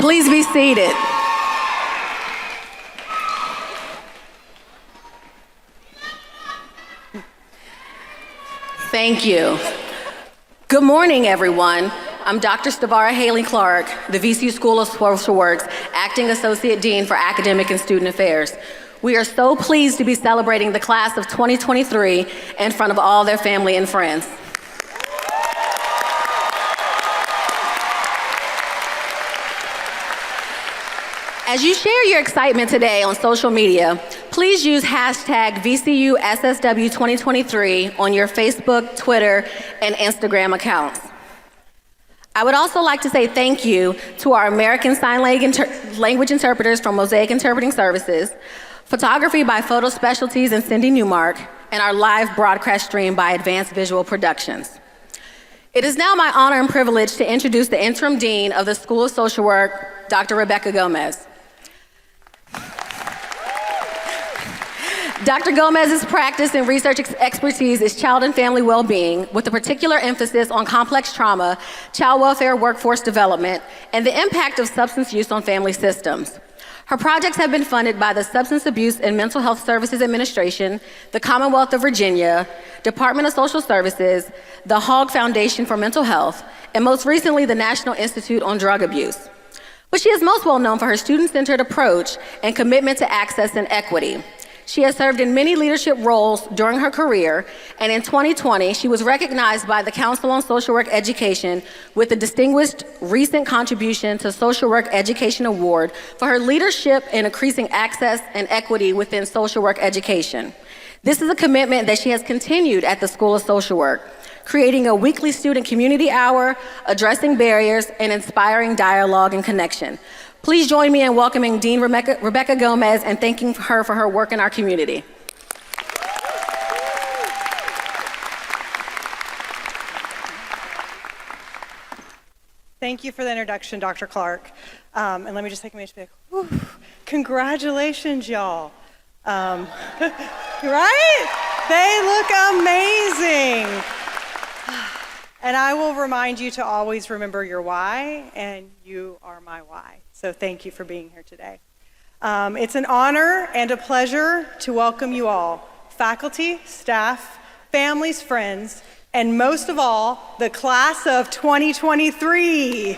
Please be seated. Thank you. Good morning, everyone. I'm Dr. Stavara Haley Clark, the VCU School of Social Work's Acting Associate Dean for Academic and Student Affairs. We are so pleased to be celebrating the class of 2023 in front of all their family and friends. As you share your excitement today on social media, please use hashtag VCUSSW2023 on your Facebook, Twitter, and Instagram accounts. I would also like to say thank you to our American Sign Language interpreters from Mosaic Interpreting Services, photography by Photo Specialties and Cindy Newmark, and our live broadcast stream by Advanced Visual Productions. It is now my honor and privilege to introduce the interim dean of the School of Social Work, Dr. Rebecca Gomez. Dr. Gomez's practice and research expertise is child and family well-being, with a particular emphasis on complex trauma, child welfare, workforce development, and the impact of substance use on family systems. Her projects have been funded by the Substance Abuse and Mental Health Services Administration, the Commonwealth of Virginia, Department of Social Services, the Hogg Foundation for Mental Health, and most recently, the National Institute on Drug Abuse. But she is most well known for her student-centered approach and commitment to access and equity. She has served in many leadership roles during her career, and in 2020, she was recognized by the Council on Social Work Education with the Distinguished Recent Contribution to Social Work Education Award for her leadership in increasing access and equity within social work education. This is a commitment that she has continued at the School of Social Work, creating a weekly student community hour, addressing barriers, and inspiring dialogue and connection. Please join me in welcoming Dean Rebecca Gomez and thanking her for her work in our community. Thank you for the introduction, Dr. Clark. And let me just take a minute to be like, whew, congratulations, y'all. Right? They look amazing. And I will remind you to always remember your why, and you are my why. So thank you for being here today. It's an honor and a pleasure to welcome you all, faculty, staff, families, friends, and most of all, the class of 2023.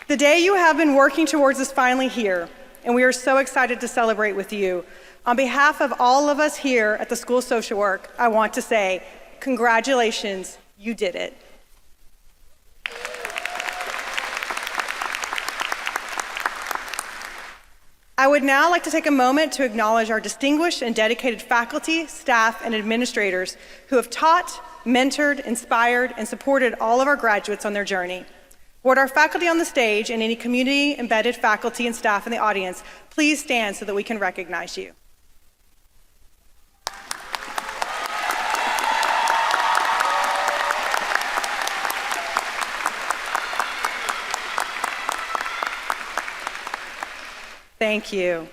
The day you have been working towards is finally here, and we are so excited to celebrate with you. On behalf of all of us here at the School of Social Work, I want to say, congratulations, you did it. I would now like to take a moment to acknowledge our distinguished and dedicated faculty, staff, and administrators who have taught, mentored, inspired, and supported all of our graduates on their journey. Would our faculty on the stage and any community-embedded faculty and staff in the audience please stand so that we can recognize you. Thank you.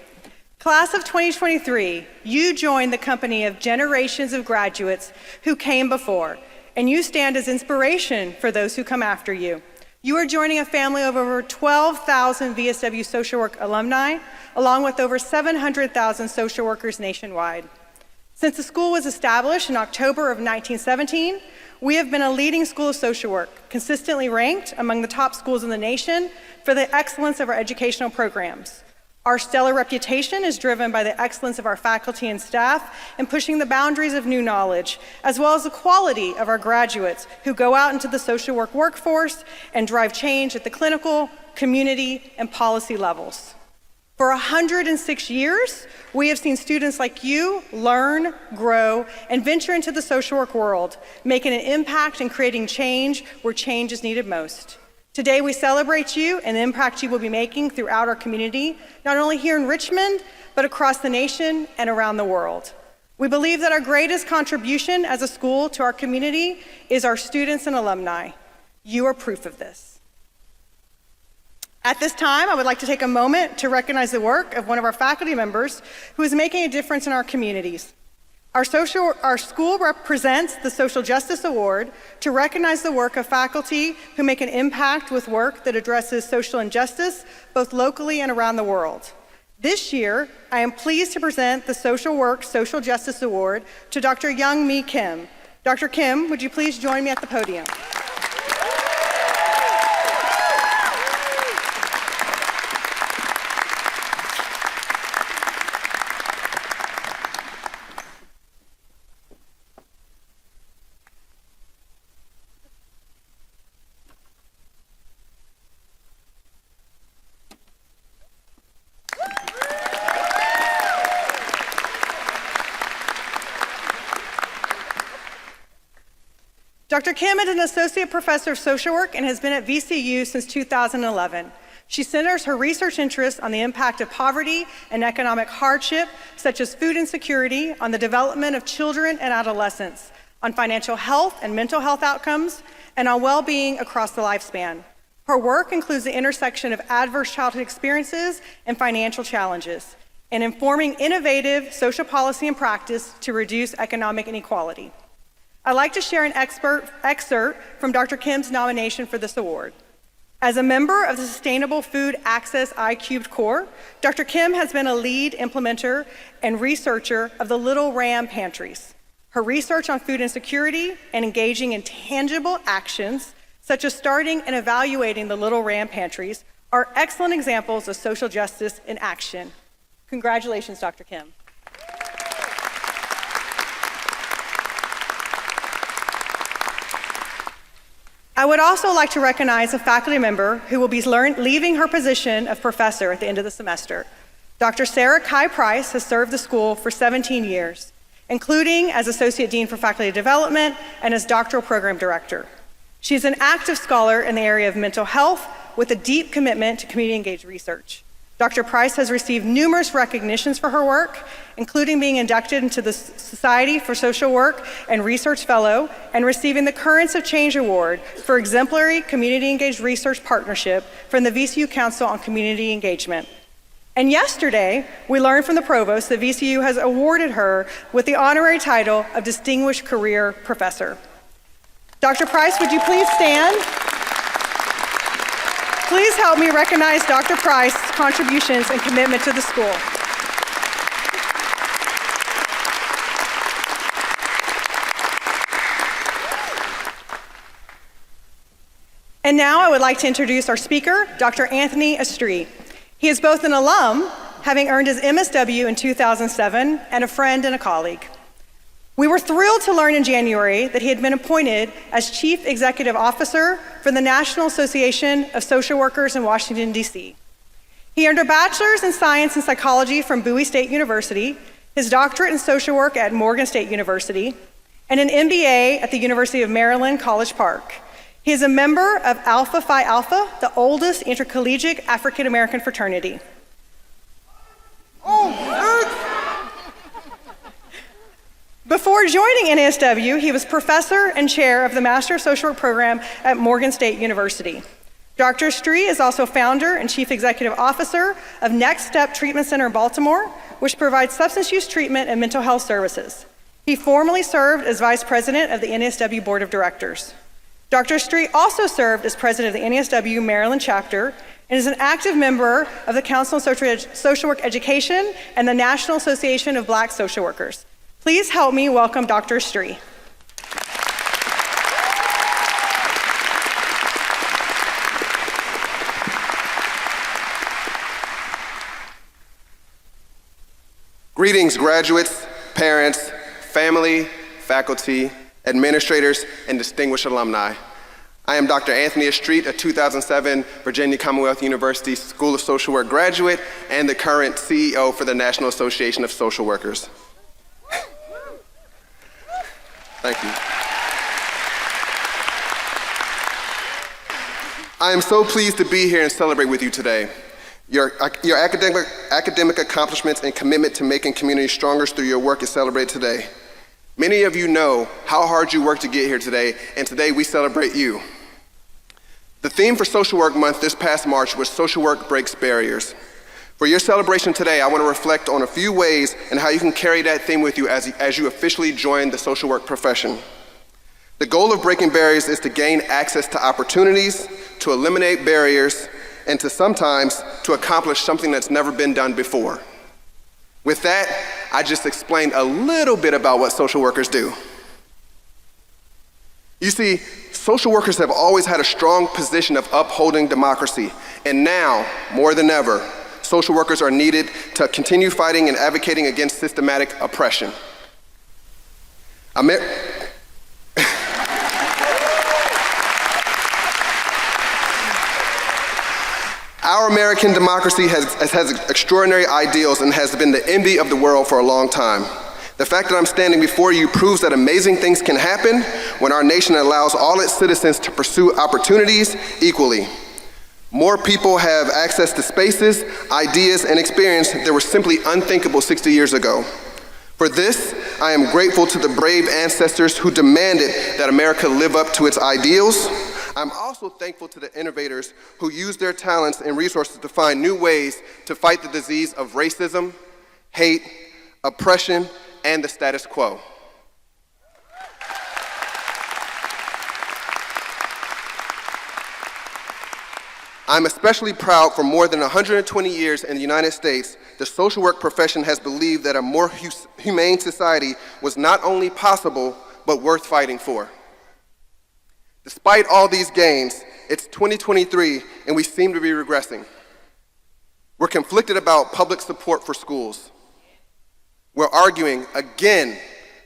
Class of 2023, you joined the company of generations of graduates who came before, and you stand as inspiration for those who come after you. You are joining a family of over 12,000 VSW social work alumni, along with over 700,000 social workers nationwide. Since the school was established in October of 1917, we have been a leading school of social work, consistently ranked among the top schools in the nation for the excellence of our educational programs. Our stellar reputation is driven by the excellence of our faculty and staff in pushing the boundaries of new knowledge, as well as the quality of our graduates who go out into the social work workforce and drive change at the clinical, community, and policy levels. For 106 years, we have seen students like you learn, grow, and venture into the social work world, making an impact and creating change where change is needed most. Today, we celebrate you and the impact you will be making throughout our community, not only here in Richmond, but across the nation and around the world. We believe that our greatest contribution as a school to our community is our students and alumni. You are proof of this. At this time, I would like to take a moment to recognize the work of one of our faculty members who is making a difference in our communities. Our school represents the Social Justice Award to recognize the work of faculty who make an impact with work that addresses social injustice, both locally and around the world. This year, I am pleased to present the Social Work Social Justice Award to Dr. Young Mi Kim. Dr. Kim, would you please join me at the podium? Dr. Kim is an associate professor of social work and has been at VCU since 2011. She centers her research interests on the impact of poverty and economic hardship, such as food insecurity, on the development of children and adolescents, on financial health and mental health outcomes, and on well-being across the lifespan. Her work includes the intersection of adverse childhood experiences and financial challenges, and informing innovative social policy and practice to reduce economic inequality. I'd like to share an excerpt from Dr. Kim's nomination for this award. As a member of the Sustainable Food Access I-Cubed Corps, Dr. Kim has been a lead implementer and researcher of the Little Ram Pantries. Her research on food insecurity and engaging in tangible actions, such as starting and evaluating the Little Ram Pantries, are excellent examples of social justice in action. Congratulations, Dr. Kim. I would also like to recognize a faculty member who will be leaving her position of professor at the end of the semester. Dr. Sarah Kai Price has served the school for 17 years, including as Associate Dean for Faculty Development and as Doctoral Program Director. She is an active scholar in the area of mental health with a deep commitment to community-engaged research. Dr. Price has received numerous recognitions for her work, including being inducted into the Society for Social Work and Research Fellow and receiving the Currents of Change Award for exemplary community-engaged research partnership from the VCU Council on Community Engagement. And yesterday, we learned from the provost that VCU has awarded her with the honorary title of Distinguished Career Professor. Dr. Price, would you please stand? Please help me recognize Dr. Price's contributions and commitment to the school. And now I would like to introduce our speaker, Dr. Anthony Estrie. He is both an alum, having earned his MSW in 2007, and a friend and a colleague. We were thrilled to learn in January that he had been appointed as Chief Executive Officer for the National Association of Social Workers in Washington, D.C. He earned a bachelor's in science and psychology from Bowie State University, his doctorate in social work at Morgan State University, and an MBA at the University of Maryland, College Park. He is a member of Alpha Phi Alpha, the oldest intercollegiate African American fraternity. Before joining NASW, he was professor and chair of the Master of Social Work program at Morgan State University. Dr. Estrie is also founder and chief executive officer of Next Step Treatment Center in Baltimore, which provides substance use treatment and mental health services. He formerly served as vice president of the NASW Board of Directors. Dr. Estrie also served as president of the NASW Maryland chapter and is an active member of the Council on Social Work Education and the National Association of Black Social Workers. Please help me welcome Dr. Estrie. Greetings, graduates, parents, family, faculty, administrators, and distinguished alumni. I am Dr. Anthony Estrie, a 2007 Virginia Commonwealth University School of Social Work graduate and the current CEO for the National Association of Social Workers. Thank you. I am so pleased to be here and celebrate with you today. Your academic accomplishments and commitment to making communities stronger through your work is celebrated today. Many of you know how hard you worked to get here today, and today we celebrate you. The theme for Social Work Month this past March was Social Work Breaks Barriers. For your celebration today, I want to reflect on a few ways and how you can carry that theme with you as you officially join the social work profession. The goal of breaking barriers is to gain access to opportunities, to eliminate barriers, and to sometimes to accomplish something that's never been done before. With that, I just explained a little bit about what social workers do. You see, social workers have always had a strong position of upholding democracy, and now, more than ever, social workers are needed to continue fighting and advocating against systematic oppression. Our American democracy has extraordinary ideals and has been the envy of the world for a long time. The fact that I'm standing before you proves that amazing things can happen when our nation allows all its citizens to pursue opportunities equally. More people have access to spaces, ideas, and experience that were simply unthinkable 60 years ago. For this, I am grateful to the brave ancestors who demanded that America live up to its ideals. I'm also thankful to the innovators who used their talents and resources to find new ways to fight the disease of racism, hate, oppression, and the status quo. I'm especially proud for more than 120 years in the United States, the social work profession has believed that a more humane society was not only possible, but worth fighting for. Despite all these gains, it's 2023 and we seem to be regressing. We're conflicted about public support for schools. We're arguing again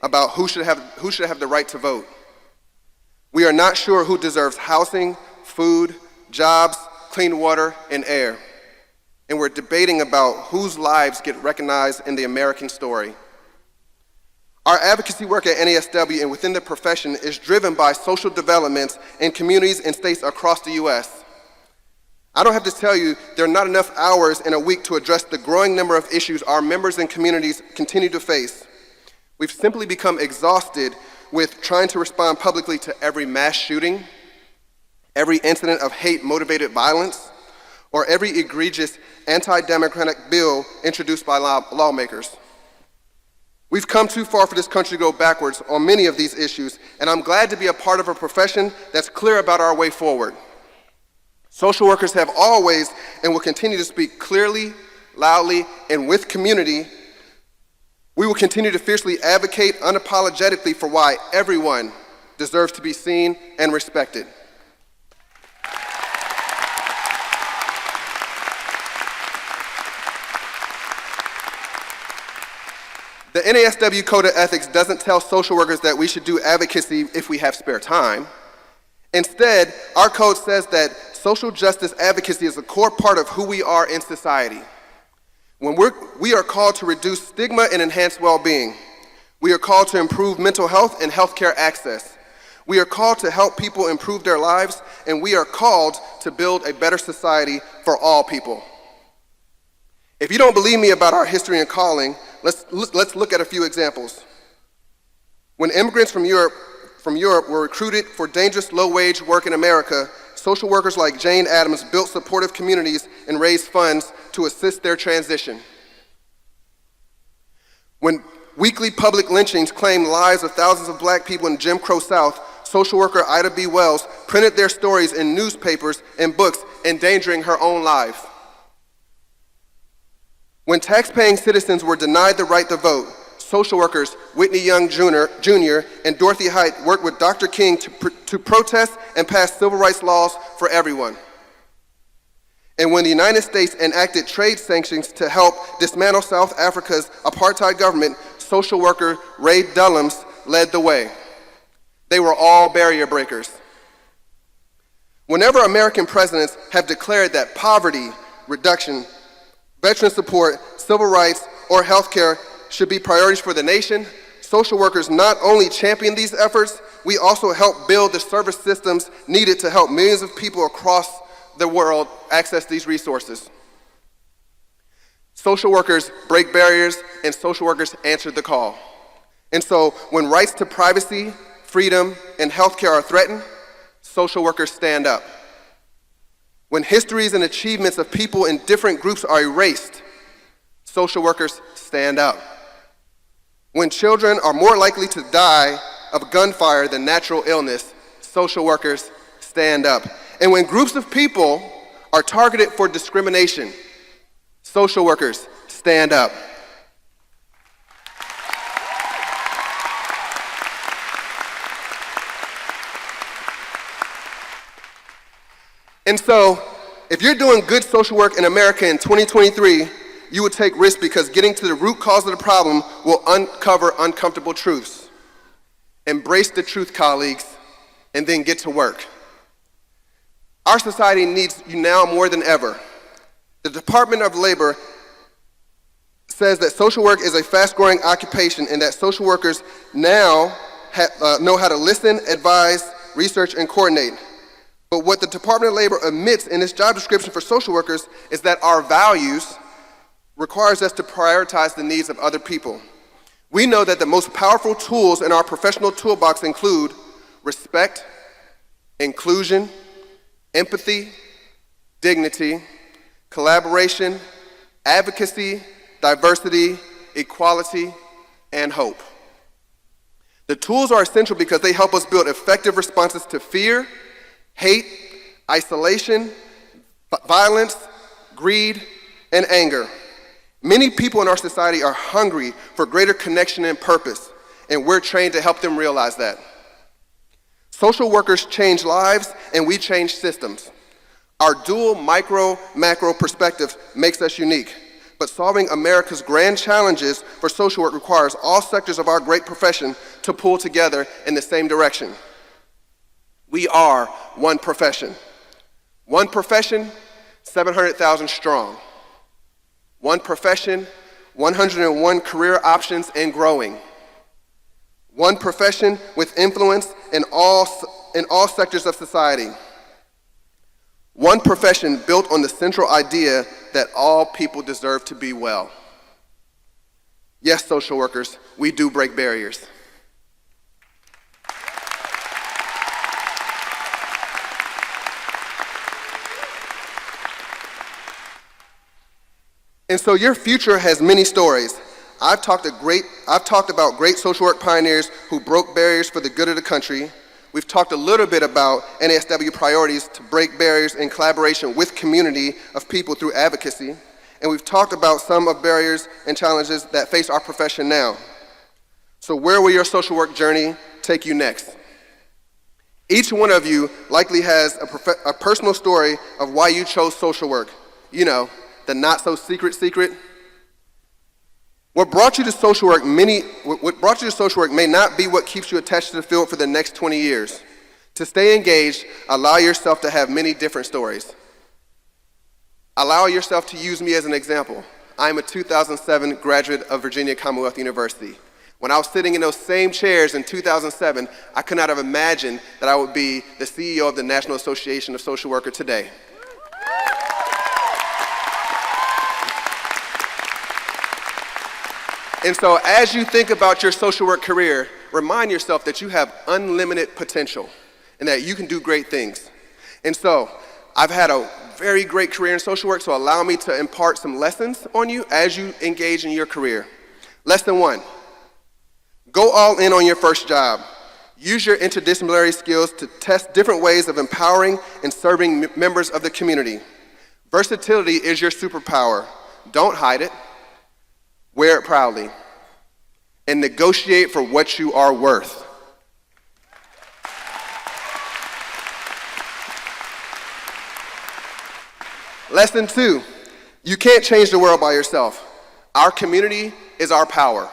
about who should have the right to vote. We are not sure who deserves housing, food, jobs, clean water, and air. And we're debating about whose lives get recognized in the American story. Our advocacy work at NASW and within the profession is driven by social developments in communities and states across the U.S. I don't have to tell you there are not enough hours in a week to address the growing number of issues our members and communities continue to face. We've simply become exhausted with trying to respond publicly to every mass shooting, every incident of hate-motivated violence, or every egregious anti-democratic bill introduced by lawmakers. We've come too far for this country to go backwards on many of these issues, and I'm glad to be a part of a profession that's clear about our way forward. Social workers have always and will continue to speak clearly, loudly, and with community. We will continue to fiercely advocate unapologetically for why everyone deserves to be seen and respected. The NASW Code of Ethics doesn't tell social workers that we should do advocacy if we have spare time. Instead, our code says that social justice advocacy is a core part of who we are in society. When we are called to reduce stigma and enhance well-being. We are called to improve mental health and healthcare access. We are called to help people improve their lives, and we are called to build a better society for all people. If you don't believe me about our history and calling, let's look at a few examples. When immigrants from Europe were recruited for dangerous low-wage work in America, social workers like Jane Addams built supportive communities and raised funds to assist their transition. When weekly public lynchings claimed lives of thousands of black people in Jim Crow South, social worker Ida B. Wells printed their stories in newspapers and books, endangering her own life. When tax-paying citizens were denied the right to vote, social workers Whitney Young Jr. and Dorothy Height worked with Dr. King to protest and pass civil rights laws for everyone. And when the United States enacted trade sanctions to help dismantle South Africa's apartheid government, social worker Ray Dellums led the way. They were all barrier breakers. Whenever American presidents have declared that poverty reduction, veteran support, civil rights, or healthcare should be priorities for the nation, social workers not only champion these efforts, we also help build the service systems needed to help millions of people across the world access these resources. Social workers break barriers, and social workers answer the call. And so when rights to privacy, freedom, and healthcare are threatened, social workers stand up. When histories and achievements of people in different groups are erased, social workers stand up. When children are more likely to die of gunfire than natural illness, social workers stand up. And when groups of people are targeted for discrimination, social workers stand up. And so, if you're doing good social work in America in 2023, you would take risks because getting to the root cause of the problem will uncover uncomfortable truths. Embrace the truth, colleagues, and then get to work. Our society needs you now more than ever. The Department of Labor says that social work is a fast-growing occupation and that social workers now know how to listen, advise, research, and coordinate. But what the Department of Labor omits in its job description for social workers is that our values requires us to prioritize the needs of other people. We know that the most powerful tools in our professional toolbox include respect, inclusion, empathy, dignity, collaboration, advocacy, diversity, equality, and hope. The tools are essential because they help us build effective responses to fear, hate, isolation, violence, greed, and anger. Many people in our society are hungry for greater connection and purpose, and we're trained to help them realize that. Social workers change lives, and we change systems. Our dual micro-macro perspective makes us unique, but solving America's grand challenges for social work requires all sectors of our great profession to pull together in the same direction. We are one profession. One profession, 700,000 strong. One profession, 101 career options and growing. One profession with influence in all sectors of society. One profession built on the central idea that all people deserve to be well. Yes, social workers, we do break barriers. And so your future has many stories. I've talked about great social work pioneers who broke barriers for the good of the country. We've talked a little bit about NASW priorities to break barriers in collaboration with community of people through advocacy. And we've talked about some of barriers and challenges that face our profession now. So where will your social work journey take you next? Each one of you likely has a personal story of why you chose social work. You know, the not so secret. What brought you to social work may not be what keeps you attached to the field for the next 20 years. To stay engaged, allow yourself to have many different stories. Allow yourself to use me as an example. I'm a 2007 graduate of Virginia Commonwealth University. When I was sitting in those same chairs in 2007, I could not have imagined that I would be the CEO of the National Association of Social Workers today. And so as you think about your social work career, remind yourself that you have unlimited potential and that you can do great things. And so I've had a very great career in social work, so allow me to impart some lessons on you as you engage in your career. Lesson 1, go all in on your first job. Use your interdisciplinary skills to test different ways of empowering and serving members of the community. Versatility is your superpower. Don't hide it. Wear it proudly, and negotiate for what you are worth. Lesson 2, you can't change the world by yourself. Our community is our power.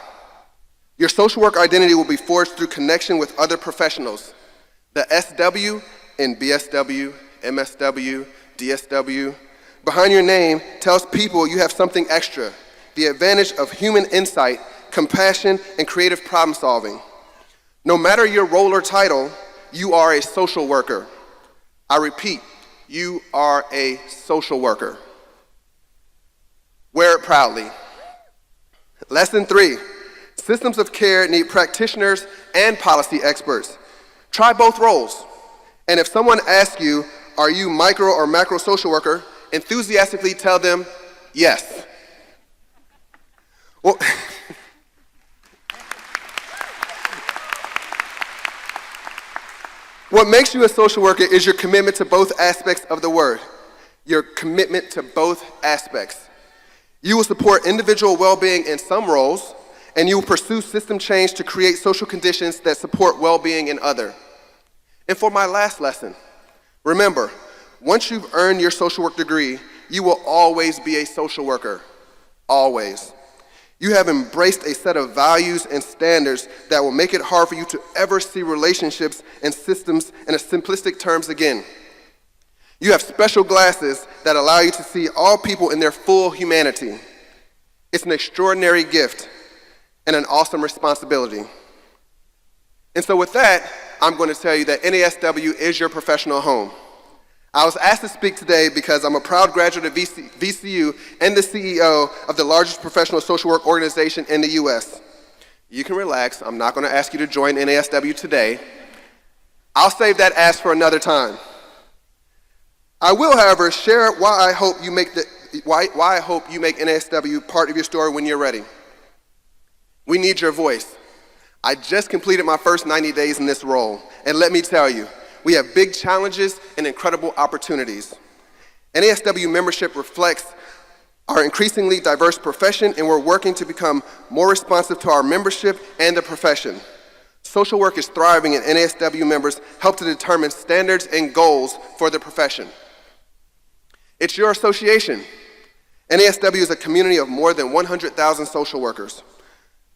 Your social work identity will be forged through connection with other professionals. The SW in BSW, MSW, DSW, behind your name tells people you have something extra. The advantage of human insight, compassion, and creative problem solving. No matter your role or title, you are a social worker. I repeat, you are a social worker. Wear it proudly. Lesson 3, systems of care need practitioners and policy experts. Try both roles. And if someone asks you, are you micro or macro social worker, enthusiastically tell them, yes. Well, what makes you a social worker is your commitment to both aspects of the word. Your commitment to both aspects. You will support individual well-being in some roles, and you will pursue system change to create social conditions that support well-being in others. And for my last lesson, remember, once you've earned your social work degree, you will always be a social worker. Always. You have embraced a set of values and standards that will make it hard for you to ever see relationships and systems in a simplistic terms again. You have special glasses that allow you to see all people in their full humanity. It's an extraordinary gift and an awesome responsibility. And so with that, I'm going to tell you that NASW is your professional home. I was asked to speak today because I'm a proud graduate of VCU and the CEO of the largest professional social work organization in the US. You can relax. I'm not going to ask you to join NASW today. I'll save that ask for another time. I will, however, share why I hope you make NASW part of your story when you're ready. We need your voice. I just completed my first 90 days in this role, and let me tell you, we have big challenges and incredible opportunities. NASW membership reflects our increasingly diverse profession, and we're working to become more responsive to our membership and the profession. Social work is thriving, and NASW members help to determine standards and goals for the profession. It's your association. NASW is a community of more than 100,000 social workers,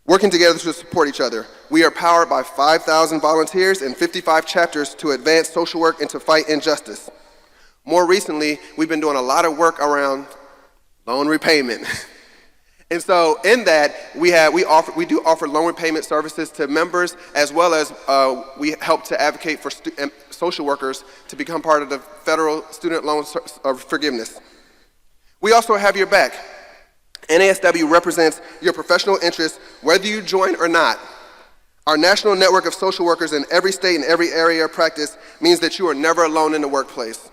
working together to support each other. We are powered by 5,000 volunteers and 55 chapters to advance social work and to fight injustice. More recently, we've been doing a lot of work around loan repayment. And so in that, we do offer loan repayment services to members, as well as we help to advocate for social workers to become part of the federal student loan forgiveness. We also have your back. NASW represents your professional interests, whether you join or not. Our national network of social workers in every state and every area of practice means that you are never alone in the workplace.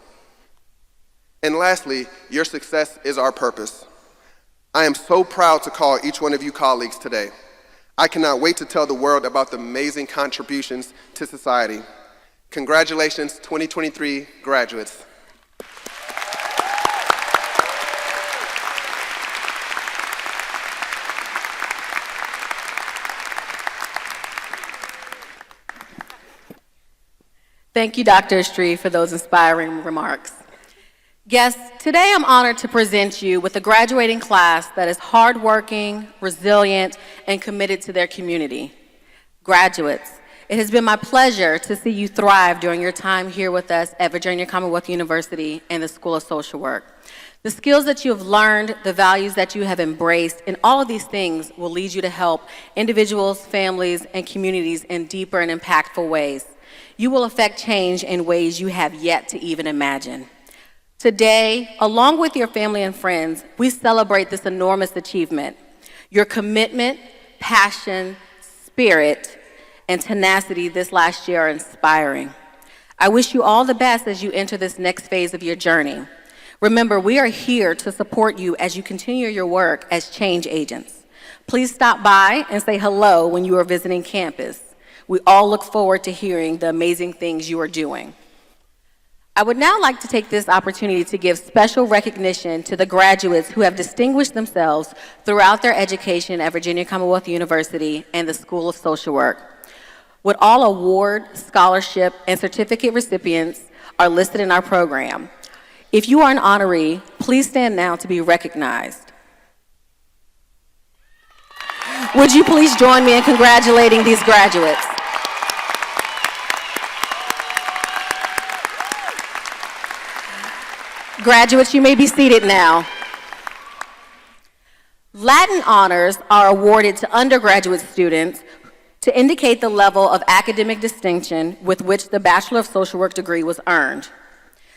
And lastly, your success is our purpose. I am so proud to call each one of you colleagues today. I cannot wait to tell the world about the amazing contributions to society. Congratulations, 2023 graduates. Thank you, Dr. Estrie, for those inspiring remarks. Guests, today I'm honored to present you with a graduating class that is hardworking, resilient, and committed to their community. Graduates, it has been my pleasure to see you thrive during your time here with us at Virginia Commonwealth University and the School of Social Work. The skills that you have learned, the values that you have embraced, and all of these things will lead you to help individuals, families, and communities in deeper and impactful ways. You will affect change in ways you have yet to even imagine. Today, along with your family and friends, we celebrate this enormous achievement. Your commitment, passion, spirit, and tenacity this last year are inspiring. I wish you all the best as you enter this next phase of your journey. Remember, we are here to support you as you continue your work as change agents. Please stop by and say hello when you are visiting campus. We all look forward to hearing the amazing things you are doing. I would now like to take this opportunity to give special recognition to the graduates who have distinguished themselves throughout their education at Virginia Commonwealth University and the School of Social Work. What all award, scholarship, and certificate recipients are listed in our program. If you are an honoree, please stand now to be recognized. Would you please join me in congratulating these graduates? Graduates, you may be seated now. Latin honors are awarded to undergraduate students to indicate the level of academic distinction with which the Bachelor of Social Work degree was earned.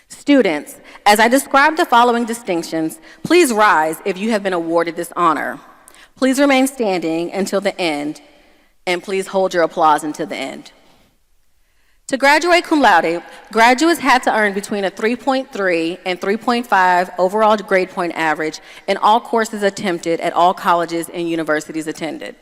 Students, as I describe the following distinctions, please rise if you have been awarded this honor. Please remain standing until the end, and please hold your applause until the end. To graduate cum laude, graduates had to earn between a 3.3 and 3.5 overall grade point average in all courses attempted at all colleges and universities attended.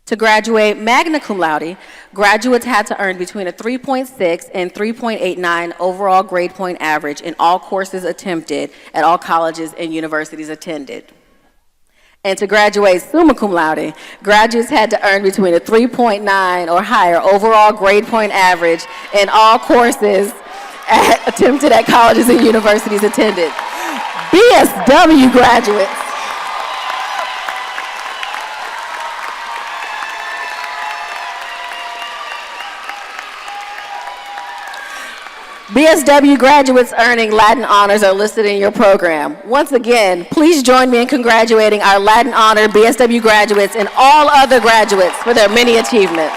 To graduate magna cum laude, graduates had to earn between a 3.6 and 3.89 overall grade point average in all courses attempted at all colleges and universities attended. And to graduate summa cum laude, graduates had to earn between a 3.9 or higher overall grade point average in all courses attempted at colleges and universities attended. BSW graduates. BSW graduates earning Latin honors are listed in your program. Once again, please join me in congratulating our Latin honor BSW graduates and all other graduates for their many achievements.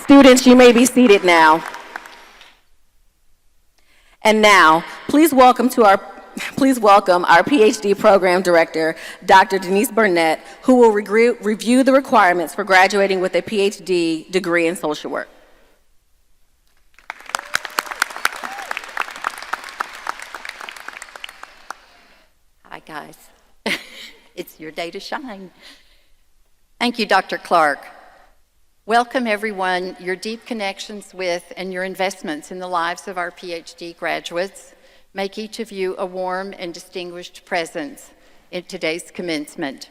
Students, you may be seated now. And now, please welcome our PhD program director, Dr. Denise Burnett, who will review the requirements for graduating with a PhD degree in social work. Hi, guys. It's your day to shine. Thank you, Dr. Clark. Welcome, everyone. Your deep connections with and your investments in the lives of our PhD graduates make each of you a warm and distinguished presence in today's commencement.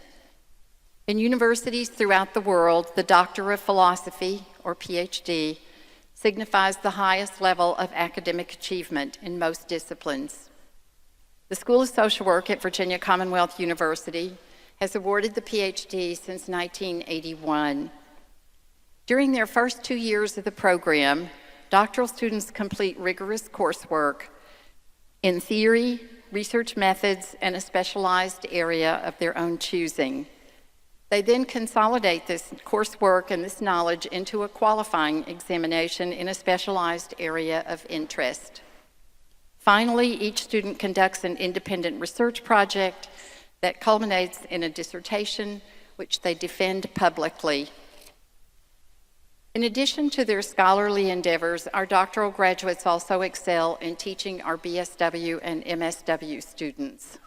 In universities throughout the world, the Doctor of Philosophy, or PhD, signifies the highest level of academic achievement in most disciplines. The School of Social Work at Virginia Commonwealth University has awarded the PhD since 1981. During their first 2 years of the program, doctoral students complete rigorous coursework in theory, research methods, and a specialized area of their own choosing. They then consolidate this coursework and this knowledge into a qualifying examination in a specialized area of interest. Finally, each student conducts an independent research project that culminates in a dissertation, which they defend publicly. In addition to their scholarly endeavors, our doctoral graduates also excel in teaching our BSW and MSW students.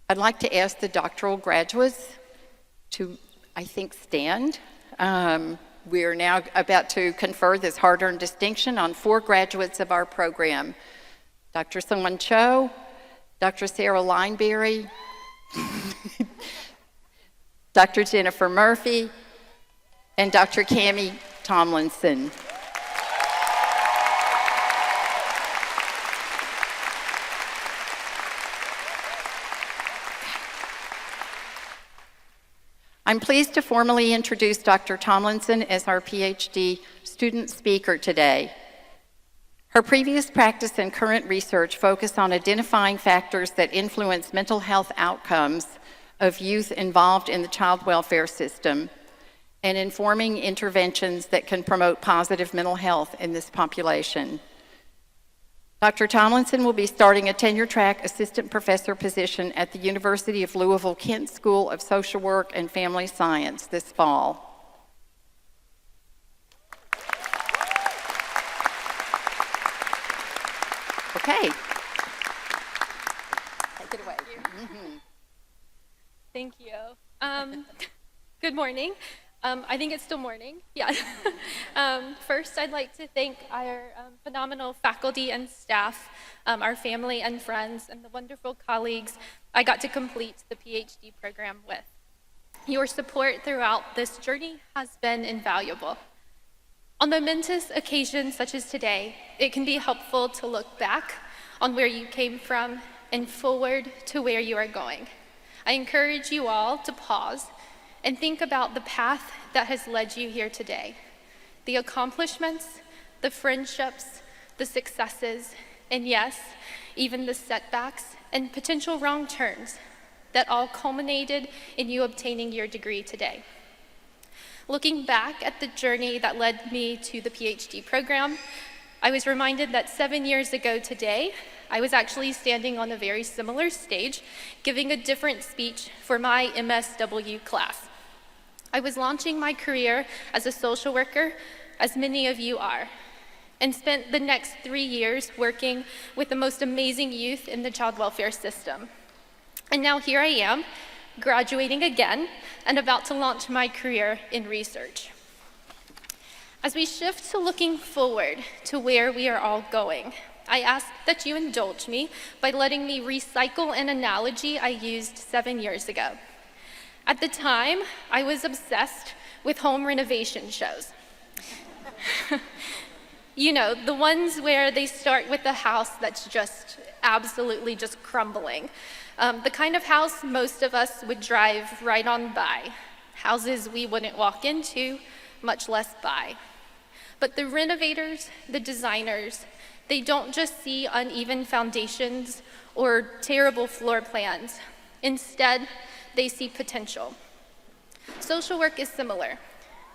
I'd like to ask the doctoral graduates to, stand. We are now about to confer this hard-earned distinction on 4 graduates of our program: Dr. Sung-Won Cho, Dr. Sarah Lineberry, Dr. Jennifer Murphy, and Dr. Cammie Tomlinson. I'm pleased to formally introduce Dr. Tomlinson as our PhD student speaker today. Her previous practice and current research focus on identifying factors that influence mental health outcomes of youth involved in the child welfare system and informing interventions that can promote positive mental health in this population. Dr. Tomlinson will be starting a tenure-track assistant professor position at the University of Louisville Kent School of Social Work and Family Science this fall. Okay. Take it away. Thank you. Good morning. I think it's still morning. Yeah. First, I'd like to thank our phenomenal faculty and staff, our family and friends, and the wonderful colleagues I got to complete the PhD program with. Your support throughout this journey has been invaluable. On momentous occasions such as today, it can be helpful to look back on where you came from and forward to where you are going. I encourage you all to pause and think about the path that has led you here today. The accomplishments, the friendships, the successes, and yes, even the setbacks and potential wrong turns that all culminated in you obtaining your degree today. Looking back at the journey that led me to the PhD program, I was reminded that 7 years ago today, I was actually standing on a very similar stage, giving a different speech for my MSW class. I was launching my career as a social worker, as many of you are, and spent the next 3 years working with the most amazing youth in the child welfare system. And now here I am, graduating again, and about to launch my career in research. As we shift to looking forward to where we are all going, I ask that you indulge me by letting me recycle an analogy I used 7 years ago. At the time, I was obsessed with home renovation shows. You know, the ones where they start with a house that's just absolutely just crumbling. The kind of house most of us would drive right on by. Houses we wouldn't walk into, much less buy. But the renovators, the designers, they don't just see uneven foundations or terrible floor plans. Instead, they see potential. Social work is similar.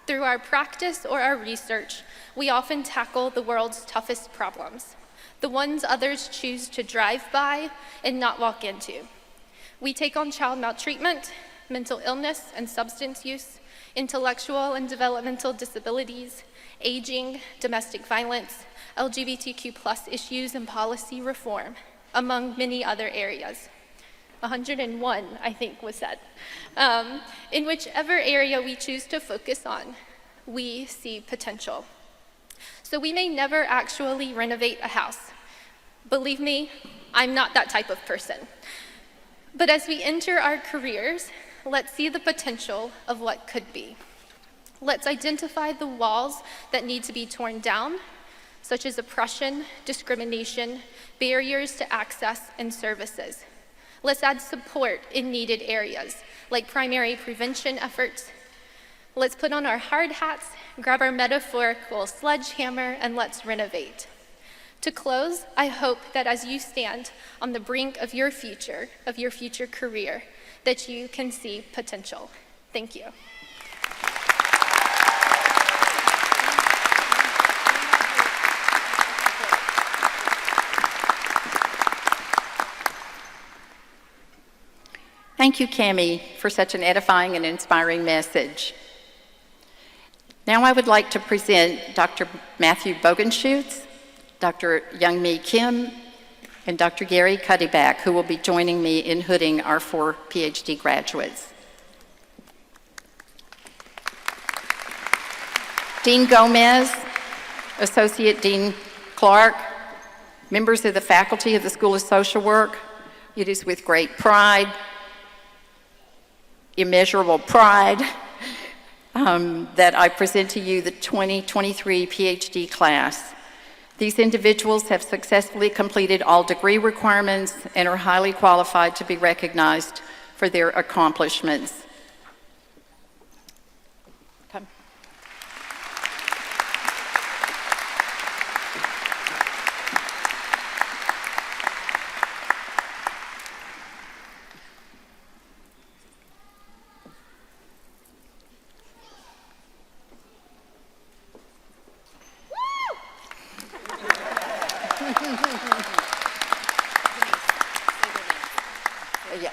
Through our practice or our research, we often tackle the world's toughest problems, the ones others choose to drive by and not walk into. We take on child maltreatment, mental illness and substance use, intellectual and developmental disabilities, aging, domestic violence, LGBTQ+ issues and policy reform, among many other areas. 101, I think, was said. In whichever area we choose to focus on, we see potential. So we may never actually renovate a house. Believe me, I'm not that type of person. But as we enter our careers, let's see the potential of what could be. Let's identify the walls that need to be torn down, such as oppression, discrimination, barriers to access and services. Let's add support in needed areas, like primary prevention efforts. Let's put on our hard hats, grab our metaphorical sledgehammer, and let's renovate. To close, I hope that as you stand on the brink of your future career, that you can see potential. Thank you. Thank you, Cammie, for such an edifying and inspiring message. Now I would like to present Dr. Matthew Bogenschutz, Dr. Youngmi Kim, and Dr. Gary Cuddyback, who will be joining me in hooding our 4 PhD graduates. Dean Gomez, Associate Dean Clark, members of the faculty of the School of Social Work, it is with great pride, immeasurable pride, that I present to you the 2023 PhD class. These individuals have successfully completed all degree requirements and are highly qualified to be recognized for their accomplishments. Come. Yeah.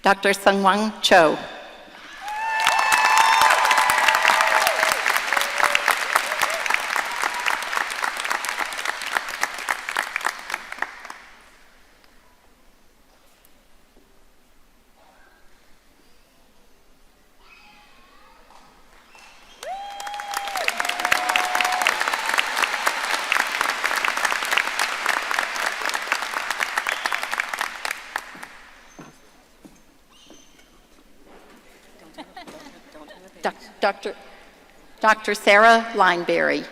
Dr. Sungwon Cho. Dr. Sarah Lineberry.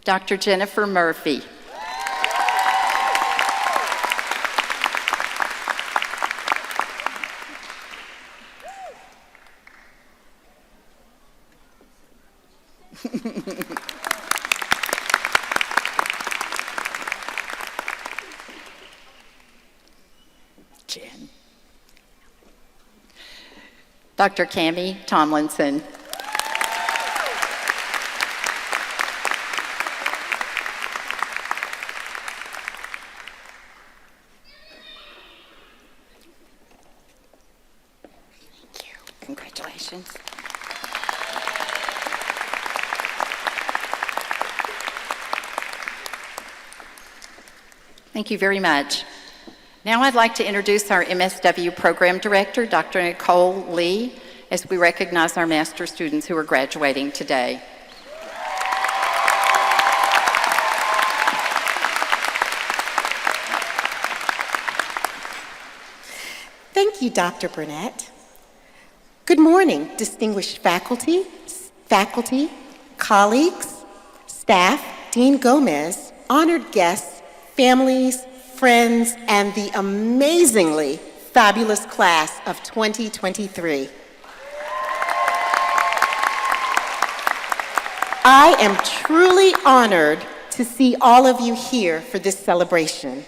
Dr. Jennifer Murphy. Dr. Cammie Tomlinson. Thank you. Congratulations. Thank you very much. Now I'd like to introduce our MSW Program Director, Dr. Nicole Lee, as we recognize our master students who are graduating today. Thank you, Dr. Burnett. Good morning, distinguished faculty, colleagues, staff, Dean Gomez, honored guests, families, friends, and the amazingly fabulous class of 2023. I am truly honored to see all of you here for this celebration.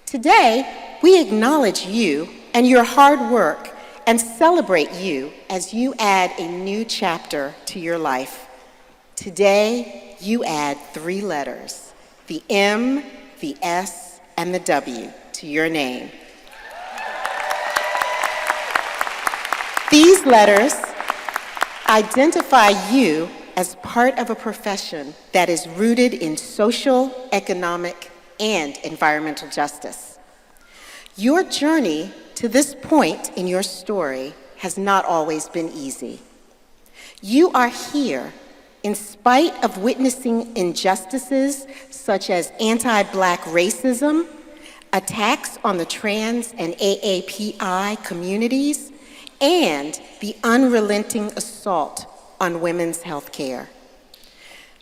Today, we acknowledge you and your hard work and celebrate you as you add a new chapter to your life. Today, you add 3 letters, the M, the S, and the W to your name. These letters identify you as part of a profession that is rooted in social, economic, and environmental justice. Your journey to this point in your story has not always been easy. You are here in spite of witnessing injustices such as anti-Black racism, attacks on the trans and AAPI communities, and the unrelenting assault on women's health care.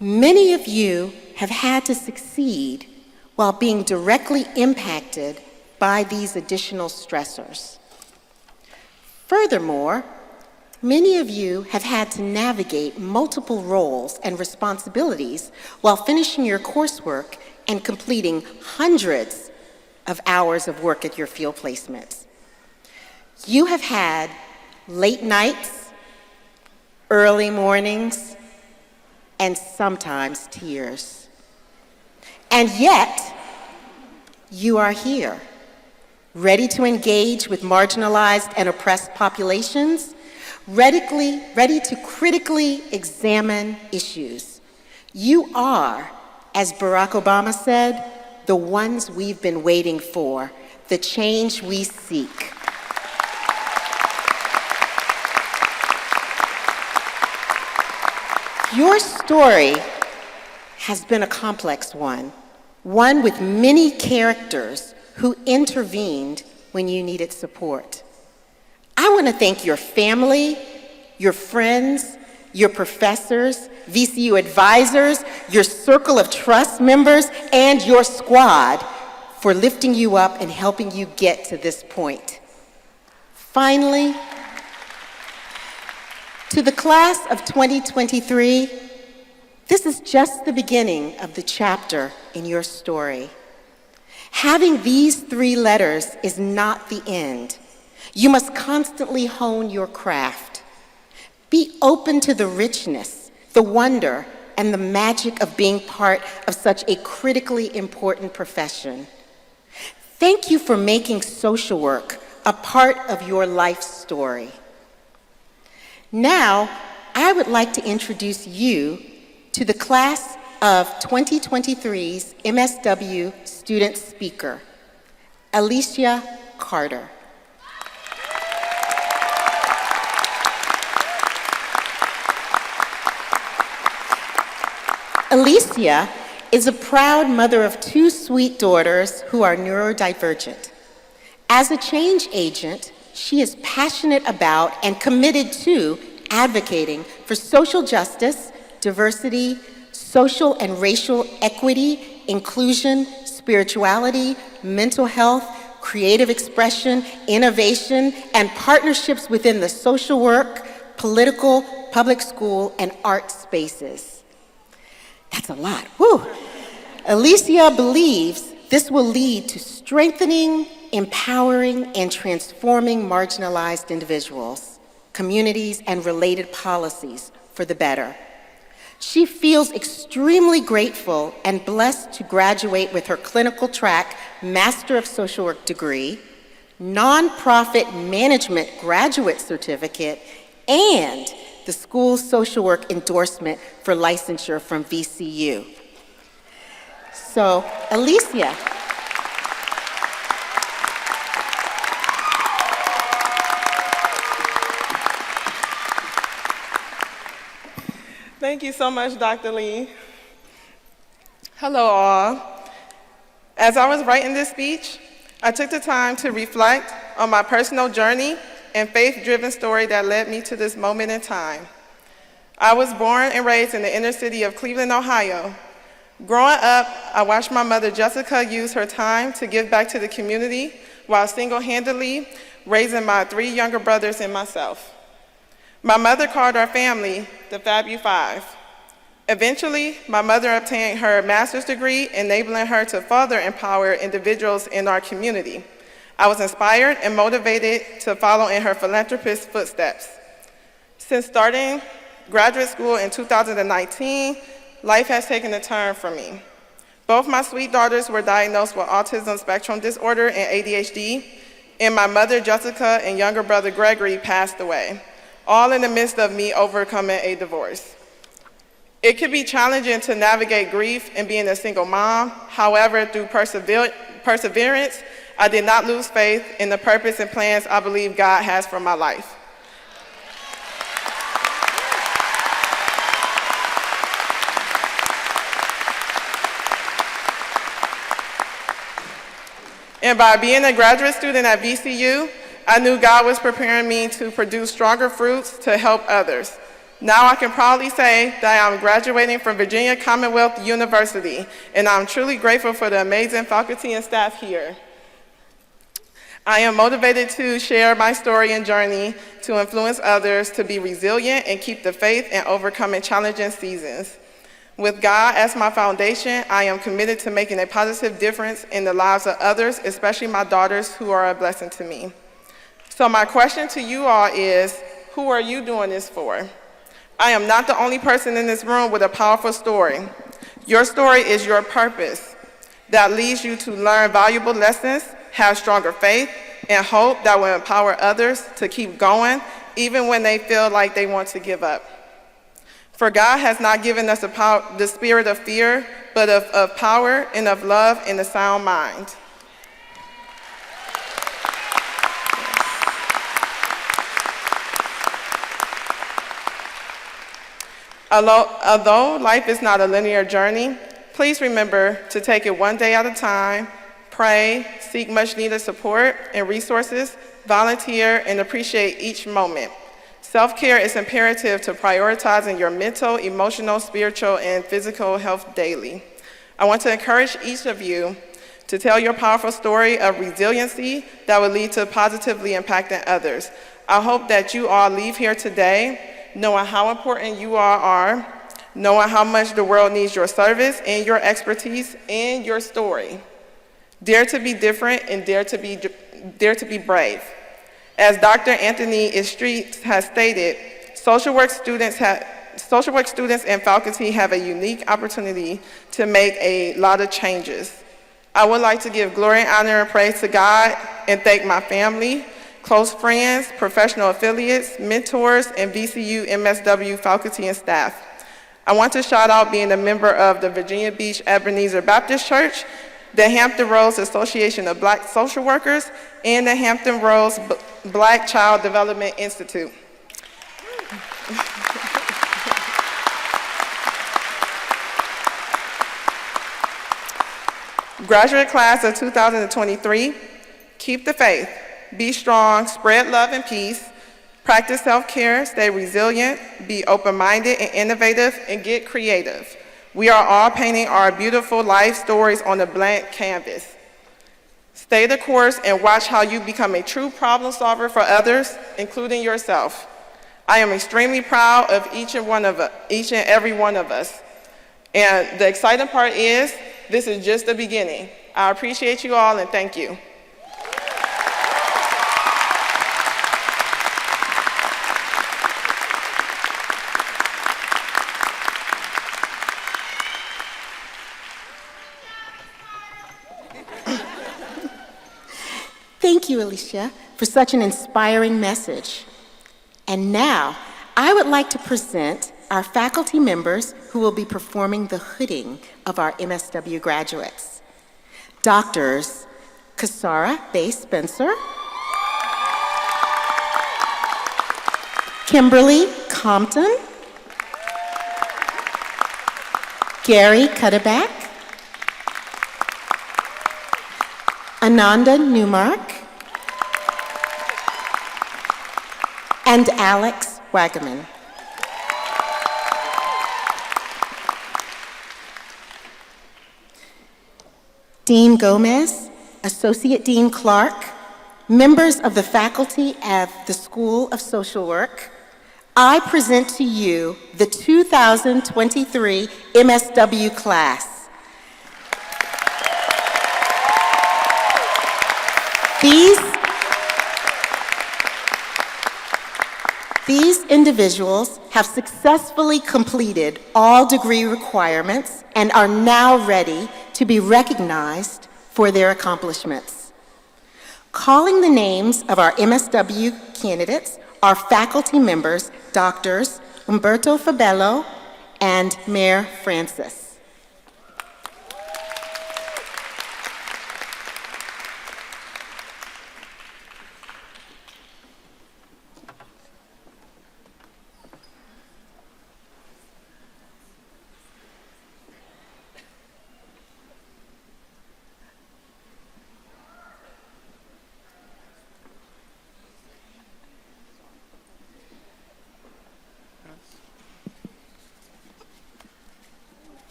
Many of you have had to succeed while being directly impacted by these additional stressors. Furthermore, many of you have had to navigate multiple roles and responsibilities while finishing your coursework and completing hundreds of hours of work at your field placements. You have had late nights, early mornings, and sometimes tears. And yet, you are here, ready to engage with marginalized and oppressed populations, ready to critically examine issues. You are, as Barack Obama said, the ones we've been waiting for, the change we seek. Your story has been a complex one with many characters who intervened when you needed support. I want to thank your family, your friends, your professors, VCU advisors, your circle of trust members, and your squad for lifting you up and helping you get to this point. Finally, to the class of 2023, this is just the beginning of the chapter in your story. Having these 3 letters is not the end. You must constantly hone your craft. Be open to the richness, the wonder, and the magic of being part of such a critically important profession. Thank you for making social work a part of your life story. Now, I would like to introduce you to the class of 2023's MSW student speaker, Alicia Carter. Alicia is a proud mother of 2 sweet daughters who are neurodivergent. As a change agent, she is passionate about and committed to advocating for social justice, diversity, social and racial equity, inclusion, spirituality, mental health, creative expression, innovation, and partnerships within the social work, political, public school, and art spaces. That's a lot. Woo! Alicia believes this will lead to strengthening, empowering, and transforming marginalized individuals. communities, and related policies for the better. She feels extremely grateful and blessed to graduate with her clinical track Master of Social Work degree, nonprofit management graduate certificate, and the school's social work endorsement for licensure from VCU. So, Alicia. Thank you so much, Dr. Lee. Hello, all. As I was writing this speech, I took the time to reflect on my personal journey and faith-driven story that led me to this moment in time. I was born and raised in the inner city of Cleveland, Ohio. Growing up, I watched my mother, Jessica, use her time to give back to the community while single-handedly raising my 3 younger brothers and myself. My mother called our family the Fabu Five. Eventually, my mother obtained her master's degree, enabling her to further empower individuals in our community. I was inspired and motivated to follow in her philanthropist's footsteps. Since starting graduate school in 2019, life has taken a turn for me. Both my sweet daughters were diagnosed with autism spectrum disorder and ADHD, and my mother, Jessica, and younger brother, Gregory, passed away, all in the midst of me overcoming a divorce. It can be challenging to navigate grief and being a single mom. However, through perseverance, I did not lose faith in the purpose and plans I believe God has for my life. And by being a graduate student at VCU, I knew God was preparing me to produce stronger fruits to help others. Now I can proudly say that I'm graduating from Virginia Commonwealth University, and I'm truly grateful for the amazing faculty and staff here. I am motivated to share my story and journey to influence others to be resilient and keep the faith in overcoming challenging seasons. With God as my foundation, I am committed to making a positive difference in the lives of others, especially my daughters who are a blessing to me. So my question to you all is, who are you doing this for? I am not the only person in this room with a powerful story. Your story is your purpose that leads you to learn valuable lessons, have stronger faith, and hope that will empower others to keep going, even when they feel like they want to give up. For God has not given us the spirit of fear, but of power and of love and a sound mind. Although life is not a linear journey, please remember to take it one day at a time, pray, seek much needed support and resources, volunteer, and appreciate each moment. Self-care is imperative to prioritizing your mental, emotional, spiritual, and physical health daily. I want to encourage each of you to tell your powerful story of resiliency that will lead to positively impacting others. I hope that you all leave here today knowing how important you all are, knowing how much the world needs your service and your expertise and your story. Dare to be different and dare to be brave. As Dr. Anthony Street has stated, social work students and faculty have a unique opportunity to make a lot of changes. I would like to give glory, honor, and praise to God and thank my family, close friends, professional affiliates, mentors, and VCU MSW faculty and staff. I want to shout out being a member of the Virginia Beach Ebenezer Baptist Church, the Hampton Roads Association of Black Social Workers, and the Hampton Roads Black Child Development Institute. Graduate class of 2023, keep the faith, be strong, spread love and peace, practice self-care, stay resilient, be open-minded and innovative, and get creative. We are all painting our beautiful life stories on a blank canvas. Stay the course and watch how you become a true problem solver for others, including yourself. I am extremely proud of each and every one of us. And the exciting part is, this is just the beginning. I appreciate you all and thank you. you, Alicia, for such an inspiring message. And now, I would like to present our faculty members who will be performing the hooding of our MSW graduates. Doctors Kasara Bay Spencer, Kimberly Compton, Gary Cuddeback, Ananda Newmark, and Alex Wagaman. Dean Gomez, Associate Dean Clark, members of the faculty at the School of Social Work, I present to you the 2023 MSW class. These individuals have successfully completed all degree requirements and are now ready to be recognized for their accomplishments. Calling the names of our MSW candidates are faculty members, Doctors Umberto Fabello and Mayor Francis.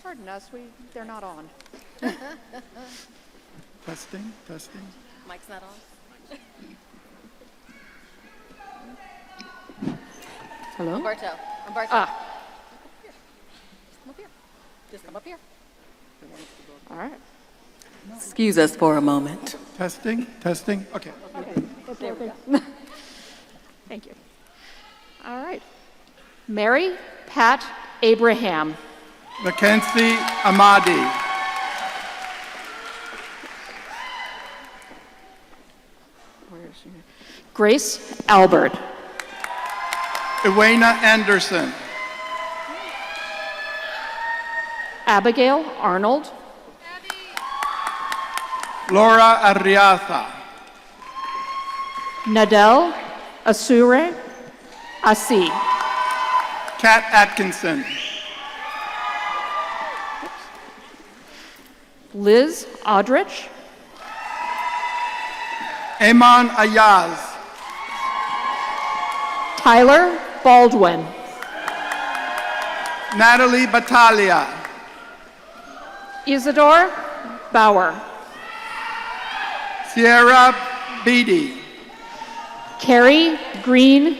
Pardon us, they're not on. Testing, testing. Mic's not on. Hello? Umberto. Ah, Come up here. Just come up here. all right. Excuse us for a moment. Testing, testing. Okay. Thank you. All right. Mary Pat Abraham. Mackenzie Amadi. Where is she? Grace Albert. Iwena Anderson. Abigail Arnold. Laura Arriaza. Nadel Asure Asi. Kat Atkinson. Liz Aldrich. Eman Ayaz. Tyler Baldwin. Natalie Battaglia. Isidore Bauer. Sierra Beatty. Carrie Green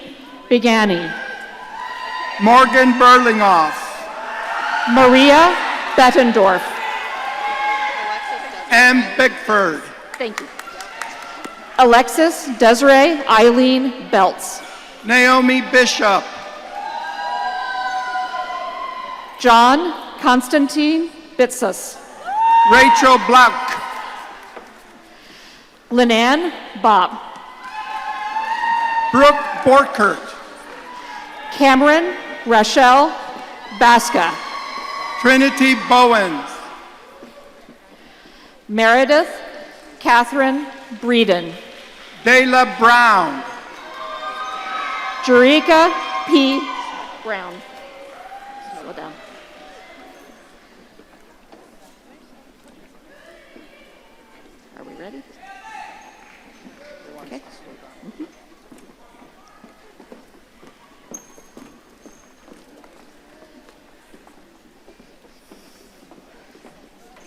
Bigani. Morgan Berlinghoff. Maria Bettendorf. M. Bickford. Thank you. Alexis Desiree Eileen Belts. Naomi Bishop. John Constantine Bitsus. Rachel Black. Linan Bob. Brooke Borkert. Cameron Rachelle Basca. Trinity Bowens. Meredith Catherine Breeden. Dayla Brown. Jerika P. Brown. Slow down. Are we ready? Okay.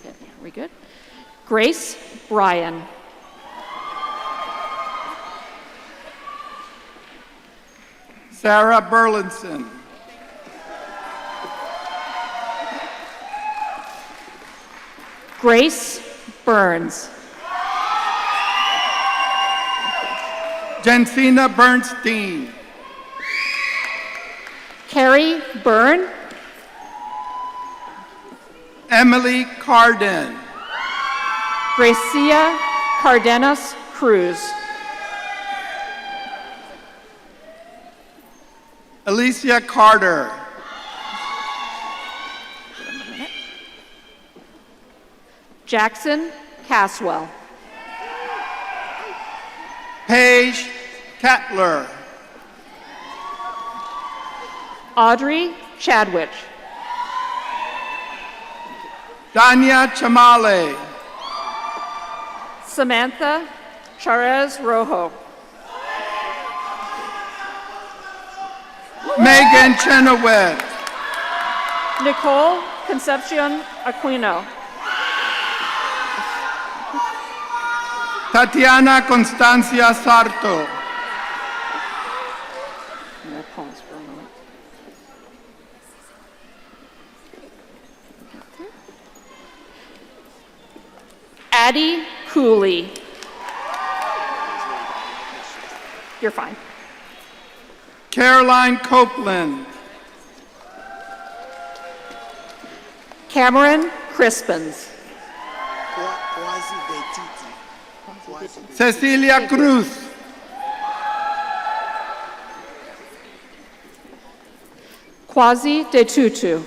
Okay, are we good? Grace Bryan. Sarah Burlinson. Grace Burns. Jensina Bernstein. Carrie Byrne. Emily Carden. Gracia Cardenas Cruz. Alicia Carter. Jackson Caswell. Paige Kettler. Audrey Chadwick. Danya Chamale. Samantha Charez Rojo. Megan Chenoweth. Nicole Concepcion Aquino. Tatiana Constancia Sarto. I'm going to pause for a moment. Addie Cooley. You're fine. Caroline Copeland. Cameron Crispins. Cecilia Cruz. Quasi De Tutu.